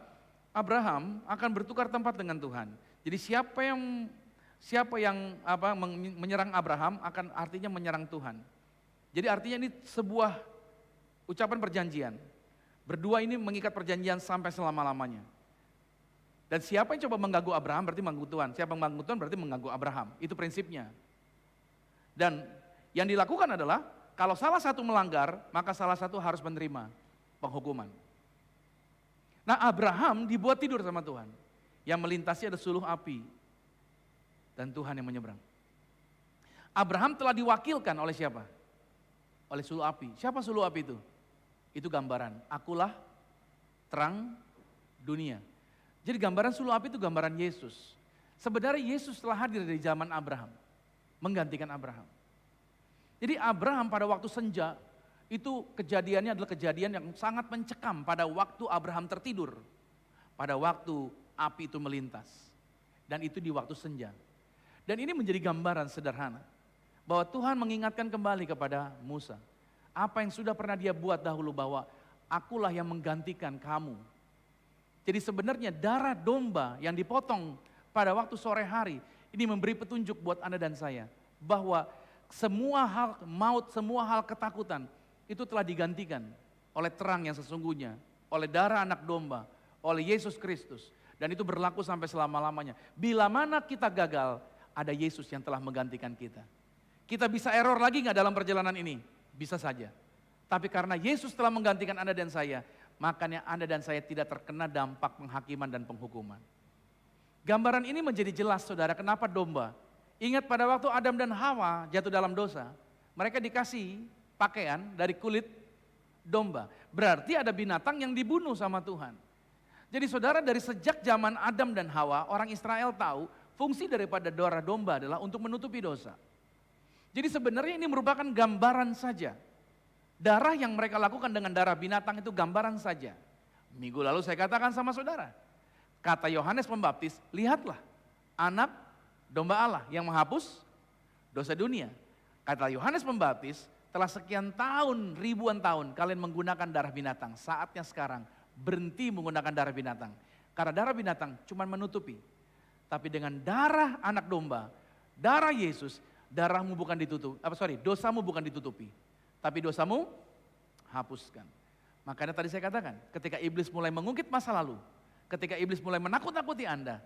Abraham akan bertukar tempat dengan Tuhan. Jadi siapa yang menyerang Abraham akan artinya menyerang Tuhan. Jadi artinya ini sebuah ucapan perjanjian. Berdua ini mengikat perjanjian sampai selama-lamanya. Dan siapa yang coba mengganggu Abraham berarti mengganggu Tuhan. Siapa yang mengganggu Tuhan berarti mengganggu Abraham. Itu prinsipnya. Dan yang dilakukan adalah kalau salah satu melanggar, maka salah satu harus menerima penghukuman. Nah Abraham dibuat tidur sama Tuhan. Yang melintasi ada suluh api. Dan Tuhan yang menyeberang. Abraham telah diwakilkan oleh siapa? Oleh suluh api. Siapa suluh api itu? Itu gambaran. Akulah terang dunia. Jadi gambaran suluh api itu gambaran Yesus. Sebenarnya Yesus telah hadir dari zaman Abraham. Menggantikan Abraham. Jadi Abraham pada waktu senja, itu kejadiannya adalah kejadian yang sangat mencekam pada waktu Abraham tertidur. Pada waktu api itu melintas. Dan itu di waktu senja. Dan ini menjadi gambaran sederhana. Bahwa Tuhan mengingatkan kembali kepada Musa. Apa yang sudah pernah dia buat dahulu bahwa akulah yang menggantikan kamu. Jadi sebenarnya darah domba yang dipotong pada waktu sore hari. Ini memberi petunjuk buat Anda dan saya. Bahwa semua hal maut, semua hal ketakutan itu telah digantikan oleh terang yang sesungguhnya, oleh darah anak domba, oleh Yesus Kristus. Dan itu berlaku sampai selama-lamanya. Bila mana kita gagal, ada Yesus yang telah menggantikan kita. Kita bisa error lagi nggak dalam perjalanan ini? Bisa saja. Tapi karena Yesus telah menggantikan Anda dan saya, makanya Anda dan saya tidak terkena dampak penghakiman dan penghukuman. Gambaran ini menjadi jelas saudara, kenapa domba? Ingat pada waktu Adam dan Hawa jatuh dalam dosa, mereka dikasih pakaian dari kulit domba. Berarti ada binatang yang dibunuh sama Tuhan. Jadi saudara, dari sejak zaman Adam dan Hawa, orang Israel tahu fungsi daripada darah domba adalah untuk menutupi dosa. Jadi sebenarnya ini merupakan gambaran saja. Darah yang mereka lakukan dengan darah binatang itu gambaran saja. Minggu lalu saya katakan sama saudara, kata Yohanes Pembaptis, lihatlah anak domba Allah yang menghapus dosa dunia. Kata Yohanes Pembaptis, telah sekian tahun, ribuan tahun kalian menggunakan darah binatang. Saatnya sekarang berhenti menggunakan darah binatang. Karena darah binatang cuma menutupi. Tapi dengan darah anak domba, darah Yesus, darahmu bukan ditutup, dosamu bukan ditutupi. Tapi dosamu hapuskan. Makanya tadi saya katakan, ketika iblis mulai mengungkit masa lalu, ketika iblis mulai menakut-nakuti Anda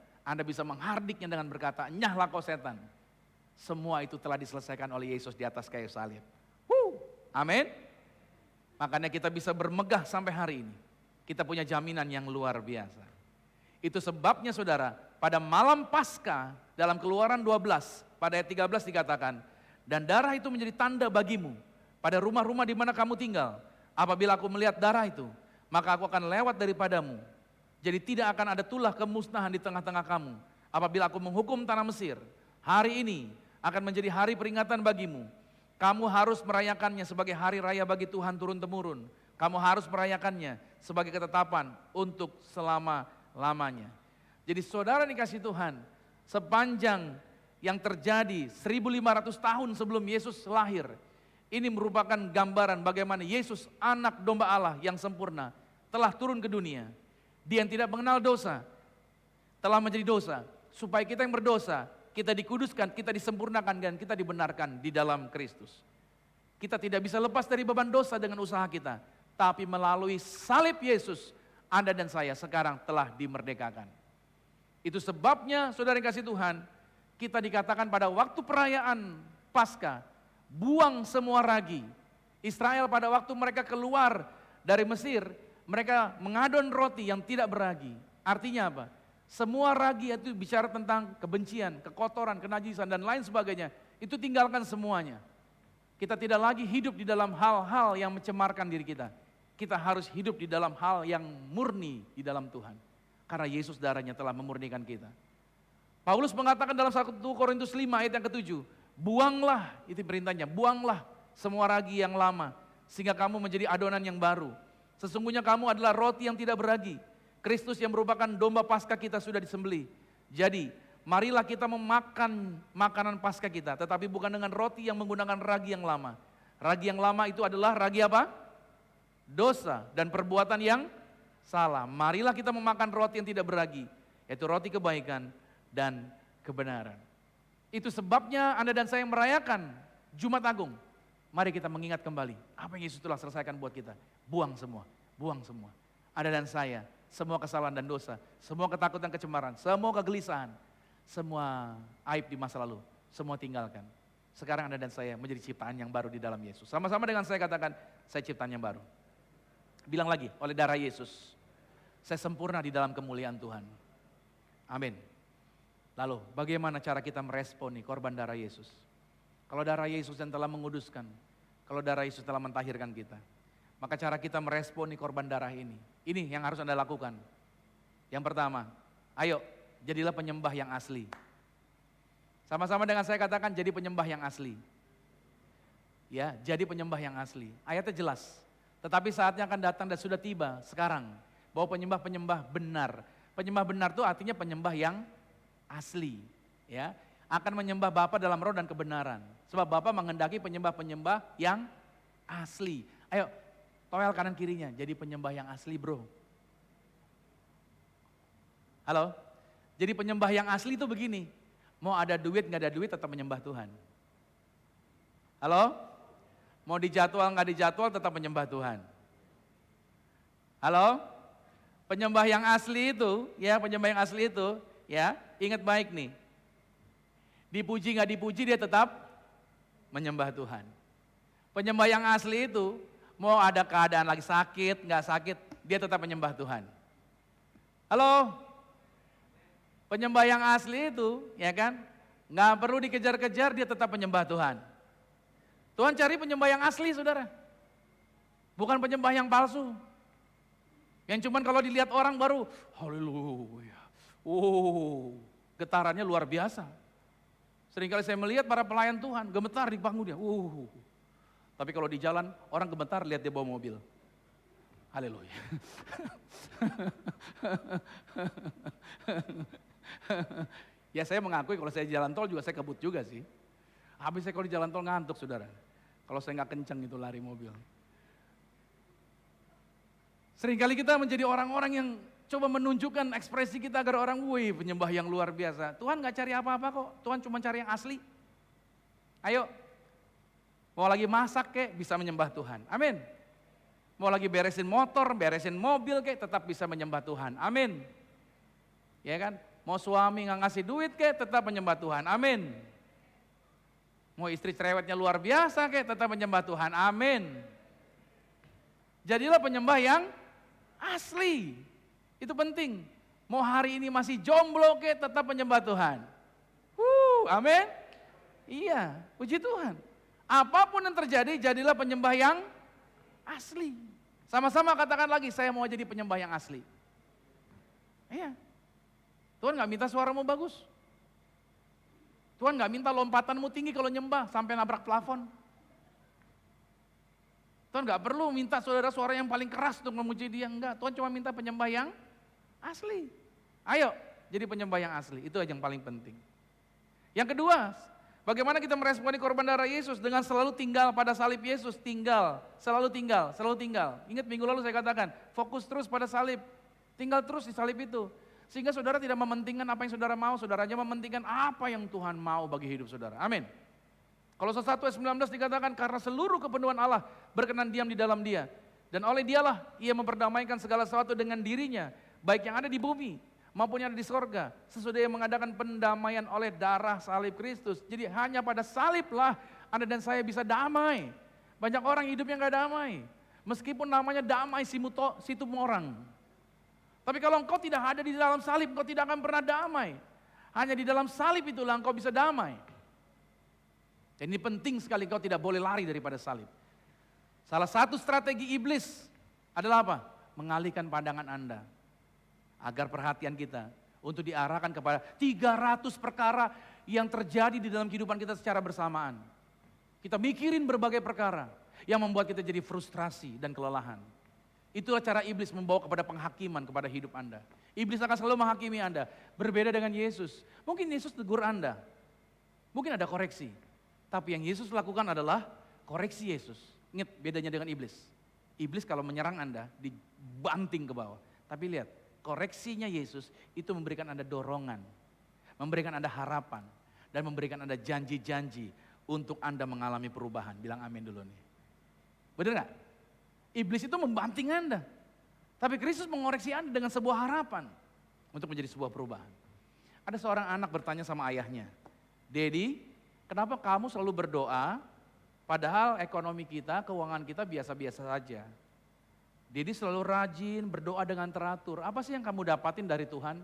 bisa menghardiknya dengan berkata, nyahlah kau setan. Semua itu telah diselesaikan oleh Yesus di atas kayu salib. Amin. Makanya kita bisa bermegah sampai hari ini. Kita punya jaminan yang luar biasa. Itu sebabnya saudara, pada malam Paskah dalam Keluaran 12, pada ayat 13 dikatakan, dan darah itu menjadi tanda bagimu pada rumah-rumah di mana kamu tinggal. Apabila aku melihat darah itu, maka aku akan lewat daripadamu. Jadi tidak akan ada tulah kemusnahan di tengah-tengah kamu. Apabila aku menghukum tanah Mesir, hari ini akan menjadi hari peringatan bagimu. Kamu harus merayakannya sebagai hari raya bagi Tuhan turun-temurun. Kamu harus merayakannya sebagai ketetapan untuk selama-lamanya. Jadi saudara dikasih Tuhan, sepanjang yang terjadi 1500 tahun sebelum Yesus lahir, ini merupakan gambaran bagaimana Yesus anak domba Allah yang sempurna telah turun ke dunia. Dia yang tidak mengenal dosa telah menjadi dosa supaya kita yang berdosa, kita dikuduskan, kita disempurnakan dan kita dibenarkan di dalam Kristus. Kita tidak bisa lepas dari beban dosa dengan usaha kita, tapi melalui salib Yesus, Anda dan saya sekarang telah dimerdekakan. Itu sebabnya saudara yang kasih Tuhan, kita dikatakan pada waktu perayaan Paskah, buang semua ragi. Israel pada waktu mereka keluar dari Mesir, mereka mengadon roti yang tidak beragi. Artinya apa? Semua ragi itu bicara tentang kebencian, kekotoran, kenajisan dan lain sebagainya. Itu tinggalkan semuanya. Kita tidak lagi hidup di dalam hal-hal yang mencemarkan diri kita. Kita harus hidup di dalam hal yang murni di dalam Tuhan. Karena Yesus darahnya telah memurnikan kita. Paulus mengatakan dalam 1 Korintus 5 ayat yang ke-7, buanglah, itu perintahnya, buanglah semua ragi yang lama, sehingga kamu menjadi adonan yang baru. Sesungguhnya kamu adalah roti yang tidak beragi. Kristus yang merupakan domba Paskah kita sudah disembelih. Jadi, marilah kita memakan makanan Paskah kita, tetapi bukan dengan roti yang menggunakan ragi yang lama. Ragi yang lama itu adalah ragi apa? Dosa dan perbuatan yang salah. Marilah kita memakan roti yang tidak beragi, yaitu roti kebaikan dan kebenaran. Itu sebabnya Anda dan saya merayakan Jumat Agung. Mari kita mengingat kembali apa yang Yesus telah selesaikan buat kita. Buang semua, buang semua. Anda dan saya, semua kesalahan dan dosa, semua ketakutan, kecemaran, semua kegelisahan, semua aib di masa lalu, semua tinggalkan. Sekarang Anda dan saya menjadi ciptaan yang baru di dalam Yesus. Sama-sama dengan saya katakan, saya ciptaan yang baru. Bilang lagi, oleh darah Yesus, saya sempurna di dalam kemuliaan Tuhan. Amin. Lalu bagaimana cara kita meresponi korban darah Yesus? Kalau darah Yesus yang telah menguduskan, kalau darah Yesus telah mentahirkan kita, maka cara kita meresponi korban darah ini yang harus Anda lakukan. Yang pertama, ayo jadilah penyembah yang asli. Sama-sama dengan saya katakan, jadi penyembah yang asli. Ya, jadi penyembah yang asli. Ayatnya jelas. Tetapi saatnya akan datang dan sudah tiba sekarang, bahwa penyembah-penyembah benar. Penyembah benar itu artinya penyembah yang asli, ya, akan menyembah Bapa dalam roh dan kebenaran. Sebab Bapa menghendaki penyembah-penyembah yang asli. Ayo, toel kanan kirinya, jadi penyembah yang asli, bro. Halo, jadi penyembah yang asli itu begini, mau ada duit nggak ada duit tetap menyembah Tuhan. Halo, mau dijadwal nggak dijadwal tetap menyembah Tuhan. Halo, penyembah yang asli itu, ya penyembah yang asli itu, ya ingat baik nih, dipuji nggak dipuji dia tetap menyembah Tuhan. Penyembah yang asli itu mau ada keadaan lagi sakit, nggak sakit, dia tetap menyembah Tuhan. Halo, penyembah yang asli itu, ya kan, nggak perlu dikejar-kejar, dia tetap menyembah Tuhan. Tuhan cari penyembah yang asli, saudara, bukan penyembah yang palsu. Yang cuman kalau dilihat orang baru, haleluya, getarannya luar biasa. Seringkali saya melihat para pelayan Tuhan, gemetar di panggung dia. Tapi kalau di jalan, orang gemetar lihat dia bawa mobil. Haleluya. Ya saya mengakui kalau saya jalan tol juga saya kebut juga sih. Habis saya kalau di jalan tol ngantuk saudara. Kalau saya nggak kenceng itu lari mobil. Seringkali kita menjadi orang-orang yang coba menunjukkan ekspresi kita agar orang, wih penyembah yang luar biasa. Tuhan gak cari apa-apa kok, Tuhan cuma cari yang asli. Ayo, mau lagi masak kek bisa menyembah Tuhan, amin. Mau lagi beresin motor, beresin mobil kek tetap bisa menyembah Tuhan, amin. Ya kan, mau suami gak ngasih duit kek tetap menyembah Tuhan, amin. Mau istri cerewetnya luar biasa kek tetap menyembah Tuhan, amin. Jadilah penyembah yang asli, itu penting. Mau hari ini masih jomblo ke tetap menyembah Tuhan. Amin. Iya, puji Tuhan. Apapun yang terjadi, jadilah penyembah yang asli. Sama-sama katakan lagi, saya mau jadi penyembah yang asli. Iya. Tuhan gak minta suaramu bagus. Tuhan gak minta lompatanmu tinggi kalau nyembah sampai nabrak plafon. Tuhan gak perlu minta saudara suara yang paling keras untuk memuji dia, enggak. Tuhan cuma minta penyembah yang asli. Ayo, jadi penyembah yang asli, itu aja yang paling penting. Yang kedua, bagaimana kita meresponi korban darah Yesus dengan selalu tinggal pada salib Yesus, selalu tinggal. Ingat minggu lalu saya katakan, fokus terus pada salib, tinggal terus di salib itu. Sehingga saudara tidak mementingkan apa yang saudara mau, saudara hanya mementingkan apa yang Tuhan mau bagi hidup saudara, amin. Kolose 1 ayat 19 dikatakan karena seluruh kepenuhan Allah berkenan diam di dalam dia. Dan oleh dialah ia memperdamaikan segala sesuatu dengan dirinya, baik yang ada di bumi maupun yang ada di sorga. Sesudah ia mengadakan pendamaian oleh darah salib Kristus. Jadi hanya pada saliblah Anda dan saya bisa damai. Banyak orang hidupnya gak damai. Meskipun namanya damai situ orang. Tapi kalau engkau tidak ada di dalam salib, engkau tidak akan pernah damai. Hanya di dalam salib itulah engkau bisa damai. Dan ini penting sekali, kau tidak boleh lari daripada salib. Salah satu strategi iblis adalah apa? Mengalihkan pandangan Anda. Agar perhatian kita untuk diarahkan kepada 300 perkara yang terjadi di dalam kehidupan kita secara bersamaan. Kita mikirin berbagai perkara yang membuat kita jadi frustrasi dan kelelahan. Itulah cara iblis membawa kepada penghakiman kepada hidup Anda. Iblis akan selalu menghakimi Anda. Berbeda dengan Yesus. Mungkin Yesus tegur Anda. Mungkin ada koreksi. Tapi yang Yesus lakukan adalah koreksi Yesus. Ingat bedanya dengan iblis. Iblis kalau menyerang Anda dibanting ke bawah. Tapi lihat, koreksinya Yesus itu memberikan Anda dorongan. Memberikan Anda harapan. Dan memberikan Anda janji-janji untuk Anda mengalami perubahan. Bilang amin dulu nih. Benar gak? Iblis itu membanting Anda. Tapi Kristus mengoreksi Anda dengan sebuah harapan. Untuk menjadi sebuah perubahan. Ada seorang anak bertanya sama ayahnya. Daddy, kenapa kamu selalu berdoa, padahal ekonomi kita, keuangan kita biasa-biasa saja. Dedi selalu rajin, berdoa dengan teratur. Apa sih yang kamu dapatin dari Tuhan?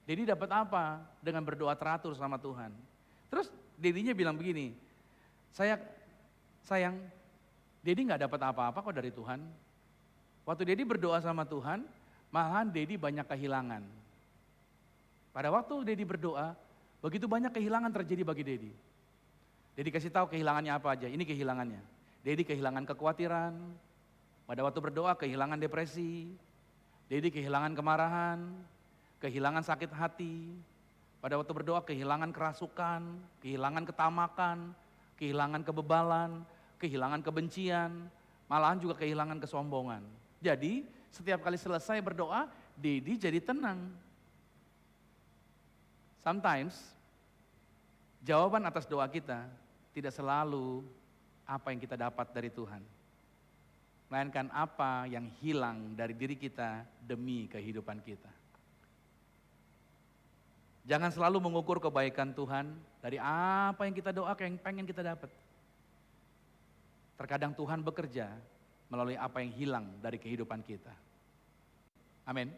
Dedi dapat apa dengan berdoa teratur sama Tuhan? Terus Dedinya bilang begini, sayang, Dedi gak dapat apa-apa kok dari Tuhan. Waktu Dedi berdoa sama Tuhan, malahan Dedi banyak kehilangan. Pada waktu Dedi berdoa, begitu banyak kehilangan terjadi bagi Dedi. Dedi kasih tahu kehilangannya apa aja, ini kehilangannya. Dedi kehilangan kekhawatiran, pada waktu berdoa kehilangan depresi, Dedi kehilangan kemarahan, kehilangan sakit hati, pada waktu berdoa kehilangan kerasukan, kehilangan ketamakan, kehilangan kebebalan, kehilangan kebencian, malahan juga kehilangan kesombongan. Jadi setiap kali selesai berdoa, Dedi jadi tenang. Sometimes jawaban atas doa kita tidak selalu apa yang kita dapat dari Tuhan. Melainkan apa yang hilang dari diri kita demi kehidupan kita. Jangan selalu mengukur kebaikan Tuhan dari apa yang kita doakan, yang pengen kita dapat. Terkadang Tuhan bekerja melalui apa yang hilang dari kehidupan kita. Amin.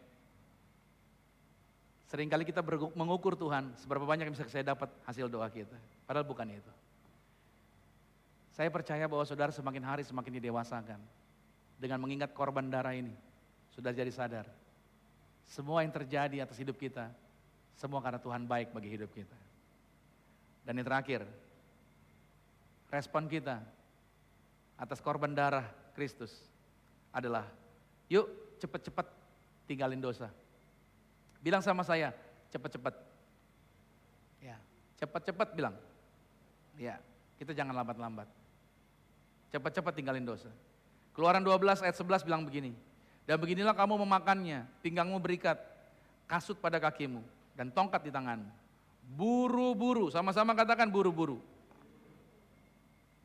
Seringkali kita mengukur Tuhan, seberapa banyak yang bisa saya dapat hasil doa kita. Padahal bukan itu. Saya percaya bahwa saudara semakin hari semakin didewasakan. Dengan mengingat korban darah ini, sudah jadi sadar. Semua yang terjadi atas hidup kita, semua karena Tuhan baik bagi hidup kita. Dan yang terakhir, respon kita atas korban darah Kristus adalah, yuk cepat-cepat tinggalin dosa. Bilang sama saya, cepat-cepat. Ya, cepat-cepat bilang. Ya, kita jangan lambat-lambat. Cepat-cepat tinggalin dosa. Keluaran 12 ayat 11 bilang begini, dan beginilah kamu memakannya, pinggangmu berikat, kasut pada kakimu, dan tongkat di tanganmu. Buru-buru, sama-sama katakan buru-buru.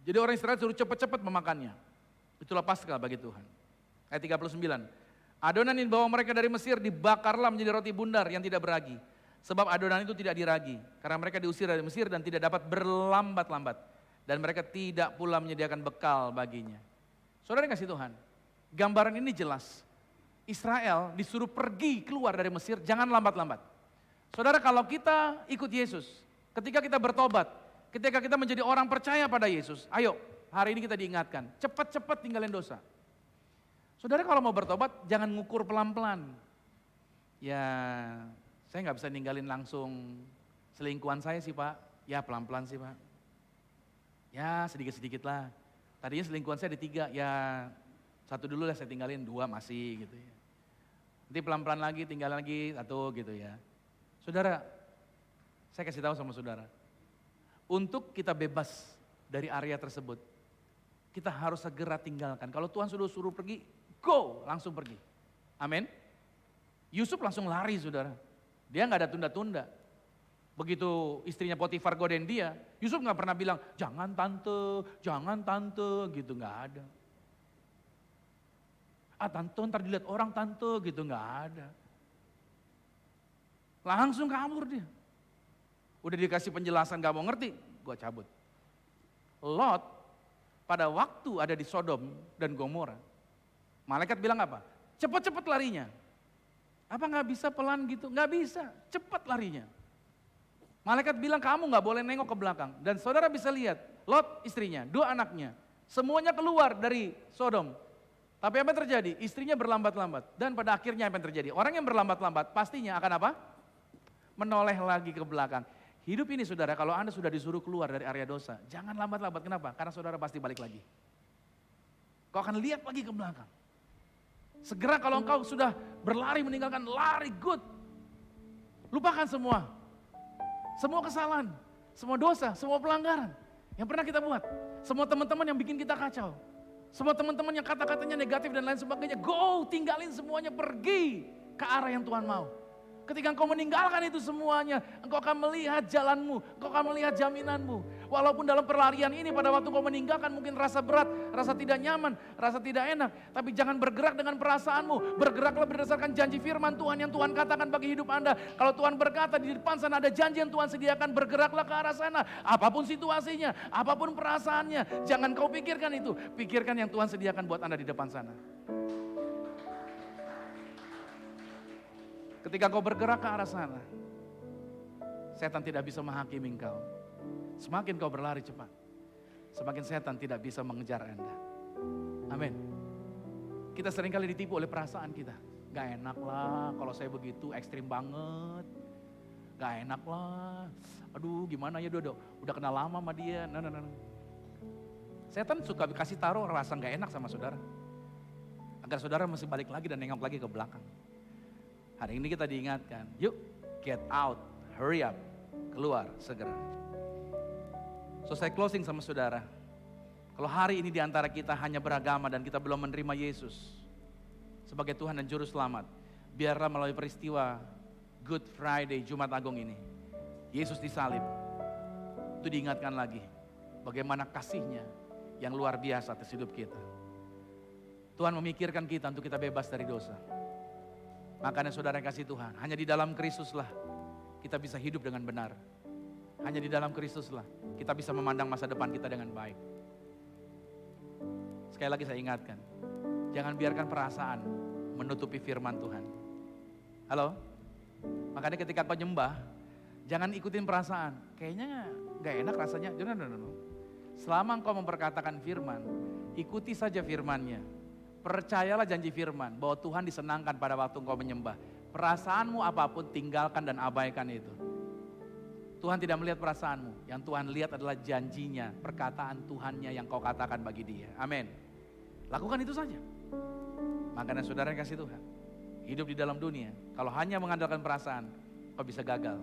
Jadi orang Israel suruh cepat-cepat memakannya. Itulah Paskah bagi Tuhan. Ayat 39. Adonan yang dibawa mereka dari Mesir dibakarlah menjadi roti bundar yang tidak beragi. Sebab adonan itu tidak diragi. Karena mereka diusir dari Mesir dan tidak dapat berlambat-lambat. Dan mereka tidak pula menyediakan bekal baginya. Saudara kasih Tuhan, gambaran ini jelas. Israel disuruh pergi keluar dari Mesir, jangan lambat-lambat. Saudara, kalau kita ikut Yesus, ketika kita bertobat, ketika kita menjadi orang percaya pada Yesus, ayo hari ini kita diingatkan, cepat-cepat tinggalin dosa. Saudara kalau mau bertobat, jangan ngukur pelan-pelan. Ya, saya nggak bisa ninggalin langsung selingkuhan saya sih Pak. Ya pelan-pelan sih Pak. Ya sedikit-sedikit lah. Tadinya selingkuhan saya ada 3, ya 1 dulu lah saya tinggalin, 2 masih gitu ya. Nanti pelan-pelan lagi, tinggal lagi 1 gitu ya. Saudara, saya kasih tahu sama saudara. Untuk kita bebas dari area tersebut, kita harus segera tinggalkan. Kalau Tuhan sudah suruh pergi, go, langsung pergi. Amin. Yusuf langsung lari saudara. Dia nggak ada tunda-tunda. Begitu istrinya Potifar godain dia, Yusuf nggak pernah bilang, jangan tante, gitu nggak ada. Tante ntar dilihat orang tante, gitu nggak ada. Langsung kabur dia. Udah dikasih penjelasan gak mau ngerti, gue cabut. Lot pada waktu ada di Sodom dan Gomora, malaikat bilang apa? Cepat-cepat larinya. Apa nggak bisa pelan gitu? Nggak bisa, cepat larinya. Malaikat bilang kamu nggak boleh nengok ke belakang. Dan saudara bisa lihat, Lot istrinya, 2 anaknya, semuanya keluar dari Sodom. Tapi apa yang terjadi? Istrinya berlambat-lambat. Dan pada akhirnya apa yang terjadi? Orang yang berlambat-lambat pastinya akan apa? Menoleh lagi ke belakang. Hidup ini saudara, kalau Anda sudah disuruh keluar dari area dosa, jangan lambat-lambat. Kenapa? Karena saudara pasti balik lagi. Kau akan lihat lagi ke belakang. Segera kalau engkau sudah berlari meninggalkan, lari good. Lupakan semua. Semua kesalahan, semua dosa, semua pelanggaran yang pernah kita buat. Semua teman-teman yang bikin kita kacau. Semua teman-teman yang kata-katanya negatif dan lain sebagainya. Go, tinggalin semuanya, pergi ke arah yang Tuhan mau. Ketika engkau meninggalkan itu semuanya, engkau akan melihat jalanmu, engkau akan melihat jaminanmu. Walaupun dalam perlarian ini pada waktu engkau meninggalkan mungkin rasa berat, rasa tidak nyaman, rasa tidak enak. Tapi jangan bergerak dengan perasaanmu, bergeraklah berdasarkan janji firman Tuhan yang Tuhan katakan bagi hidup Anda. Kalau Tuhan berkata di depan sana ada janji yang Tuhan sediakan, bergeraklah ke arah sana. Apapun situasinya, apapun perasaannya, jangan kau pikirkan itu. Pikirkan yang Tuhan sediakan buat Anda di depan sana. Ketika kau bergerak ke arah sana, setan tidak bisa menghakimi engkau. Semakin kau berlari cepat, semakin setan tidak bisa mengejar Anda. Amin. Kita seringkali ditipu oleh perasaan kita. Gak enak lah kalau saya begitu, ekstrim banget. Gak enak lah. Aduh gimana ya Dodo, udah kenal lama sama dia. Nah. Setan suka kasih taruh rasa gak enak sama saudara. Agar saudara masih balik lagi dan nengok lagi ke belakang. Hari ini kita diingatkan, yuk get out, hurry up, keluar segera. So saya closing sama saudara. Kalau hari ini diantara kita hanya beragama dan kita belum menerima Yesus sebagai Tuhan dan Juru Selamat, biarlah melalui peristiwa Good Friday, Jumat Agung ini, Yesus disalib, itu diingatkan lagi bagaimana kasih-Nya yang luar biasa atas hidup kita. Tuhan memikirkan kita untuk kita bebas dari dosa. Makanya saudara yang kasih Tuhan, hanya di dalam Kristuslah kita bisa hidup dengan benar. Hanya di dalam Kristuslah kita bisa memandang masa depan kita dengan baik. Sekali lagi saya ingatkan, jangan biarkan perasaan menutupi firman Tuhan. Halo? Makanya ketika kau nyembah, jangan ikutin perasaan. Kayaknya gak enak rasanya. Jangan. Selama engkau memperkatakan firman, ikuti saja firman-Nya. Percayalah janji firman bahwa Tuhan disenangkan pada waktu engkau menyembah. Perasaanmu apapun tinggalkan dan abaikan itu. Tuhan tidak melihat perasaanmu, yang Tuhan lihat adalah janjinya, perkataan Tuhannya yang kau katakan bagi dia. Amin. Lakukan itu saja. Makanya saudara yang kasih Tuhan, hidup di dalam dunia, kalau hanya mengandalkan perasaan, kau bisa gagal.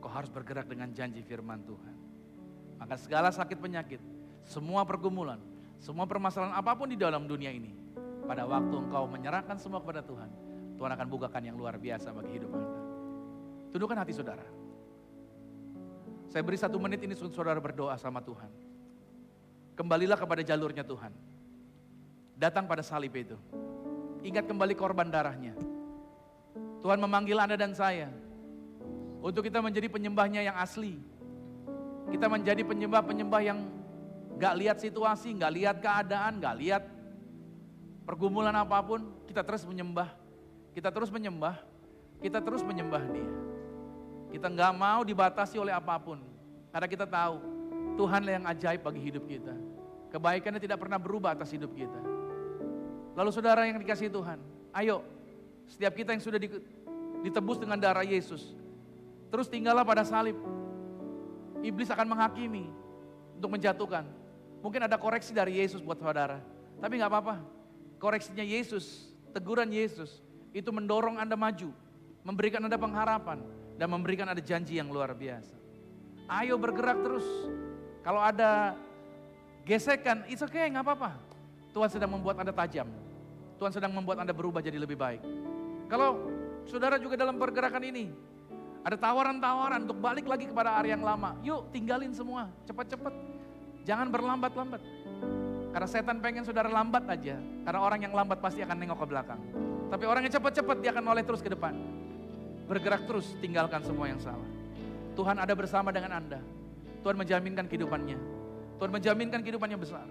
Kau harus bergerak dengan janji firman Tuhan. Maka segala sakit penyakit, semua pergumulan, semua permasalahan apapun di dalam dunia ini, pada waktu engkau menyerahkan semua kepada Tuhan, Tuhan akan bukakan yang luar biasa bagi hidup Anda. Tundukkan hati saudara. Saya beri 1 menit ini untuk saudara berdoa sama Tuhan. Kembalilah kepada jalurnya Tuhan. Datang pada salib itu. Ingat kembali korban darahnya. Tuhan memanggil Anda dan saya untuk kita menjadi penyembahnya yang asli. Kita menjadi penyembah-penyembah yang gak lihat situasi, gak lihat keadaan, gak lihat pergumulan apapun. Kita terus menyembah. Kita terus menyembah. Kita terus menyembah Dia. Kita gak mau dibatasi oleh apapun. Karena kita tahu Tuhanlah yang ajaib bagi hidup kita. Kebaikannya tidak pernah berubah atas hidup kita. Lalu saudara yang dikasihi Tuhan, ayo setiap kita yang sudah ditebus dengan darah Yesus, terus tinggallah pada salib. Iblis akan menghakimi untuk menjatuhkan. Mungkin ada koreksi dari Yesus buat saudara, tapi gak apa-apa. Koreksinya Yesus, teguran Yesus, itu mendorong Anda maju, memberikan Anda pengharapan, dan memberikan ada janji yang luar biasa. Ayo bergerak terus. Kalau ada gesekan, it's okay, gak apa-apa. Tuhan sedang membuat Anda tajam. Tuhan sedang membuat Anda berubah jadi lebih baik. Kalau saudara juga dalam pergerakan ini, ada tawaran-tawaran untuk balik lagi kepada area yang lama. Yuk tinggalin semua, cepat-cepat. Jangan berlambat-lambat. Karena setan pengen saudara lambat aja. Karena orang yang lambat pasti akan nengok ke belakang. Tapi orang yang cepat-cepat dia akan noleh terus ke depan. Bergerak terus, tinggalkan semua yang salah. Tuhan ada bersama dengan Anda. Tuhan menjaminkan kehidupannya. Tuhan menjaminkan kehidupannya besar.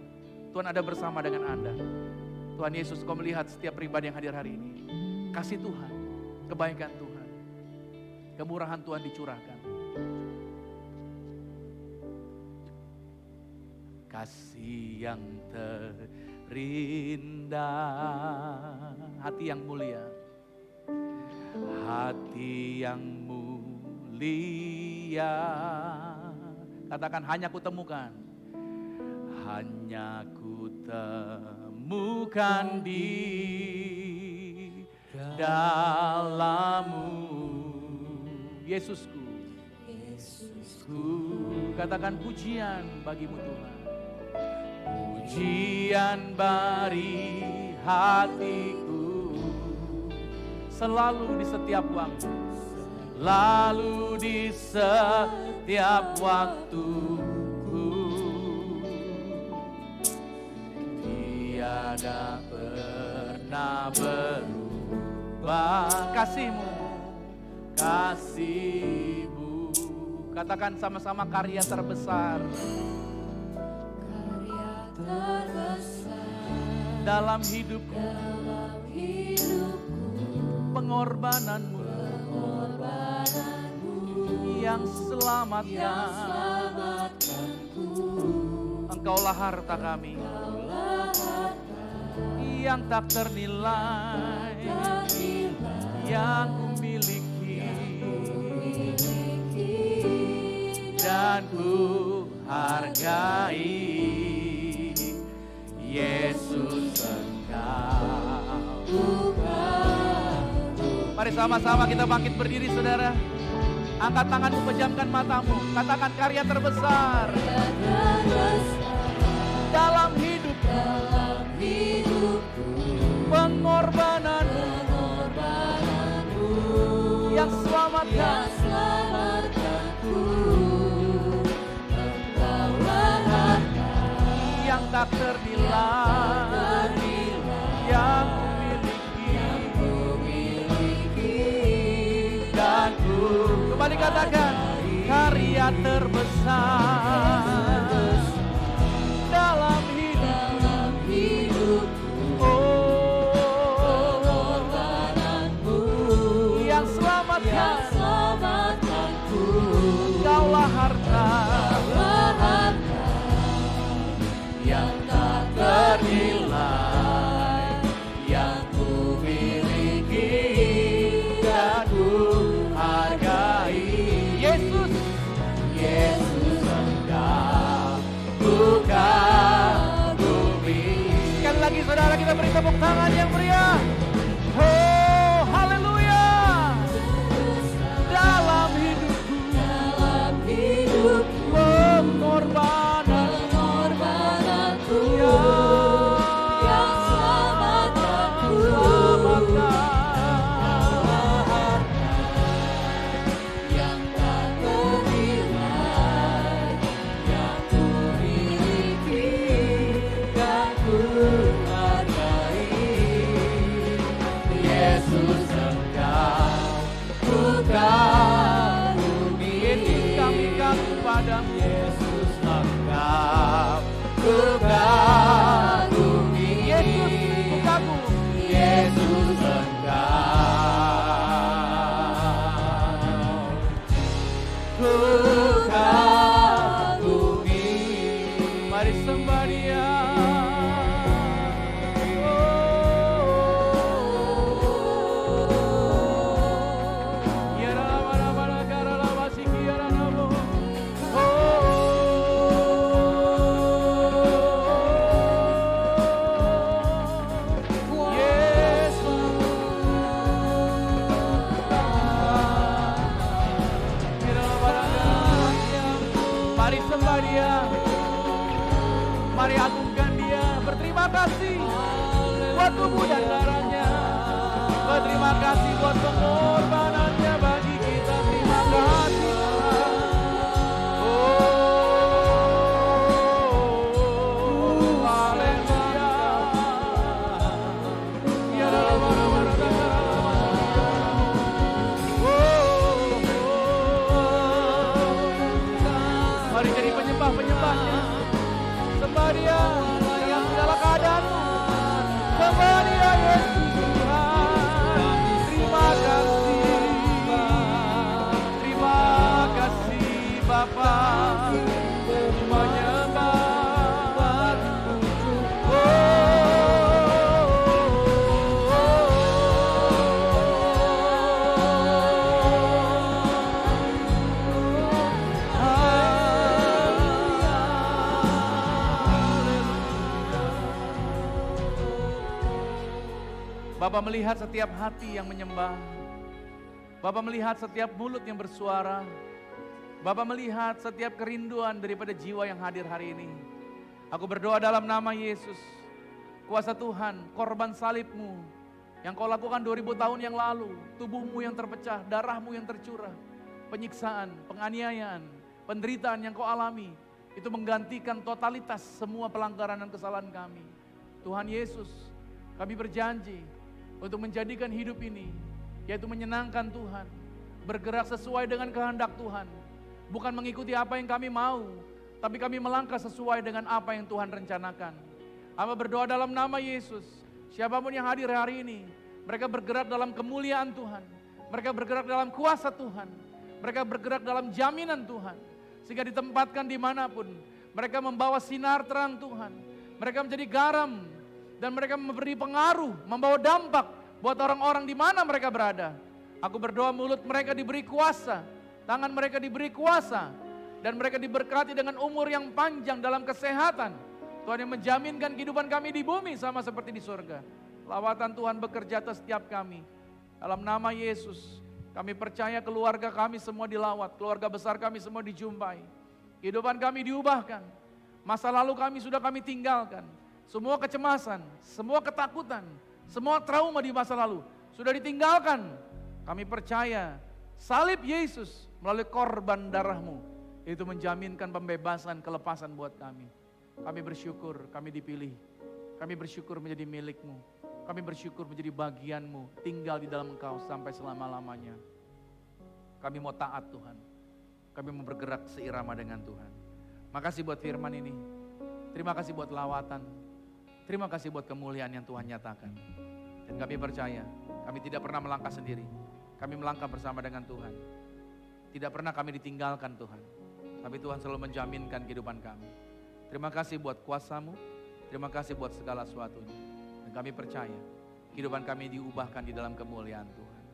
Tuhan ada bersama dengan Anda. Tuhan Yesus, kau melihat setiap pribadi yang hadir hari ini. Kasih Tuhan, kebaikan Tuhan, kemurahan Tuhan dicurahkan. Kasih yang terindah, hati yang mulia. Hati yang mulia, katakan hanya kutemukan, hanya kutemukan di dalammu, Yesusku. Katakan pujian bagimu Tuhan, pujian bagi hatiku. Selalu di setiap waktu, lalu di setiap waktuku, tiada pernah berubah kasih-Mu, kasih-Mu. Katakan sama-sama karya terbesar, karya terbesar dalam hidupku, pengorbananmu, yang selamatkanku. Engkaulah harta kami, yang tak ternilai, yang kumiliki, dan ku hargai. Yesus Engkau. Mari sama-sama kita bangkit berdiri saudara. Angkat tanganmu, pejamkan matamu. Katakan karya terbesar dalam hidupku, pengorbananmu yang selamatkanku, yang tak ternilai, yang kembali katakan karya terbesar dalam hidup, oh, yang selamatkanku. Engkaulah harta yang tak ternilai, yang ku miliki dan ku hargai. Mari agungkan Dia. Berterima kasih buat tubuh dan darahnya. Berterima kasih buat pengorbanannya bagi kita. Terima kasih Tuhan. Haleluya. Ya dalam mari jadi penyembah-penyembahnya. Sembah Dia dengan segala keadaanmu. Sembah Dia Yesus Tuhan. Terima kasih. Terima kasih Bapa. Menyembah. Bapa melihat setiap hati yang menyembah. Bapa melihat setiap mulut yang bersuara. Bapa melihat setiap kerinduan daripada jiwa yang hadir hari ini. Aku berdoa dalam nama Yesus. Kuasa Tuhan, korban salib-Mu yang Kau lakukan 2000 tahun yang lalu. Tubuh-Mu yang terpecah, darah-Mu yang tercurah. Penyiksaan, penganiayaan, penderitaan yang Kau alami. Itu menggantikan totalitas semua pelanggaran dan kesalahan kami. Tuhan Yesus, kami berjanji untuk menjadikan hidup ini, yaitu menyenangkan Tuhan, bergerak sesuai dengan kehendak Tuhan, bukan mengikuti apa yang kami mau, tapi kami melangkah sesuai dengan apa yang Tuhan rencanakan. Hamba berdoa dalam nama Yesus, siapapun yang hadir hari ini, mereka bergerak dalam kemuliaan Tuhan, mereka bergerak dalam kuasa Tuhan, mereka bergerak dalam jaminan Tuhan, sehingga ditempatkan dimanapun, mereka membawa sinar terang Tuhan, mereka menjadi garam, dan mereka memberi pengaruh, membawa dampak buat orang-orang di mana mereka berada. Aku berdoa mulut mereka diberi kuasa, tangan mereka diberi kuasa, dan mereka diberkati dengan umur yang panjang dalam kesehatan. Tuhan yang menjaminkan kehidupan kami di bumi sama seperti di surga. Lawatan Tuhan bekerja atas setiap kami. Dalam nama Yesus, kami percaya keluarga kami semua dilawat, keluarga besar kami semua dijumpai. Kehidupan kami diubahkan, masa lalu kami sudah kami tinggalkan. Semua kecemasan, semua ketakutan, semua trauma di masa lalu sudah ditinggalkan. Kami percaya salib Yesus melalui korban darah-Mu itu menjaminkan pembebasan, kelepasan buat kami. Kami bersyukur kami dipilih. Kami bersyukur menjadi milik-Mu. Kami bersyukur menjadi bagian-Mu, tinggal di dalam Engkau sampai selama-lamanya. Kami mau taat Tuhan. Kami mau bergerak seirama dengan Tuhan. Makasih buat firman ini. Terima kasih buat lawatan. Terima kasih buat kemuliaan yang Tuhan nyatakan. Dan kami percaya, kami tidak pernah melangkah sendiri. Kami melangkah bersama dengan Tuhan. Tidak pernah kami ditinggalkan Tuhan. Tapi Tuhan selalu menjaminkan kehidupan kami. Terima kasih buat kuasa-Mu. Terima kasih buat segala sesuatunya. Dan kami percaya, kehidupan kami diubahkan di dalam kemuliaan Tuhan.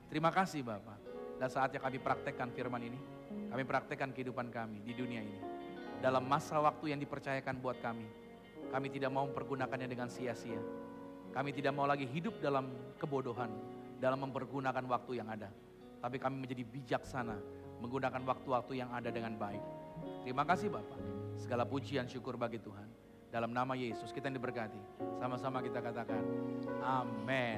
Terima kasih Bapa. Dan saatnya kami praktekkan firman ini. Kami praktekkan kehidupan kami di dunia ini. Dalam masa waktu yang dipercayakan buat kami. Kami tidak mau mempergunakannya dengan sia-sia. Kami tidak mau lagi hidup dalam kebodohan, dalam mempergunakan waktu yang ada. Tapi kami menjadi bijaksana, menggunakan waktu-waktu yang ada dengan baik. Terima kasih Bapak. Segala pujian syukur bagi Tuhan. Dalam nama Yesus kita yang diberkati. Sama-sama kita katakan, amin.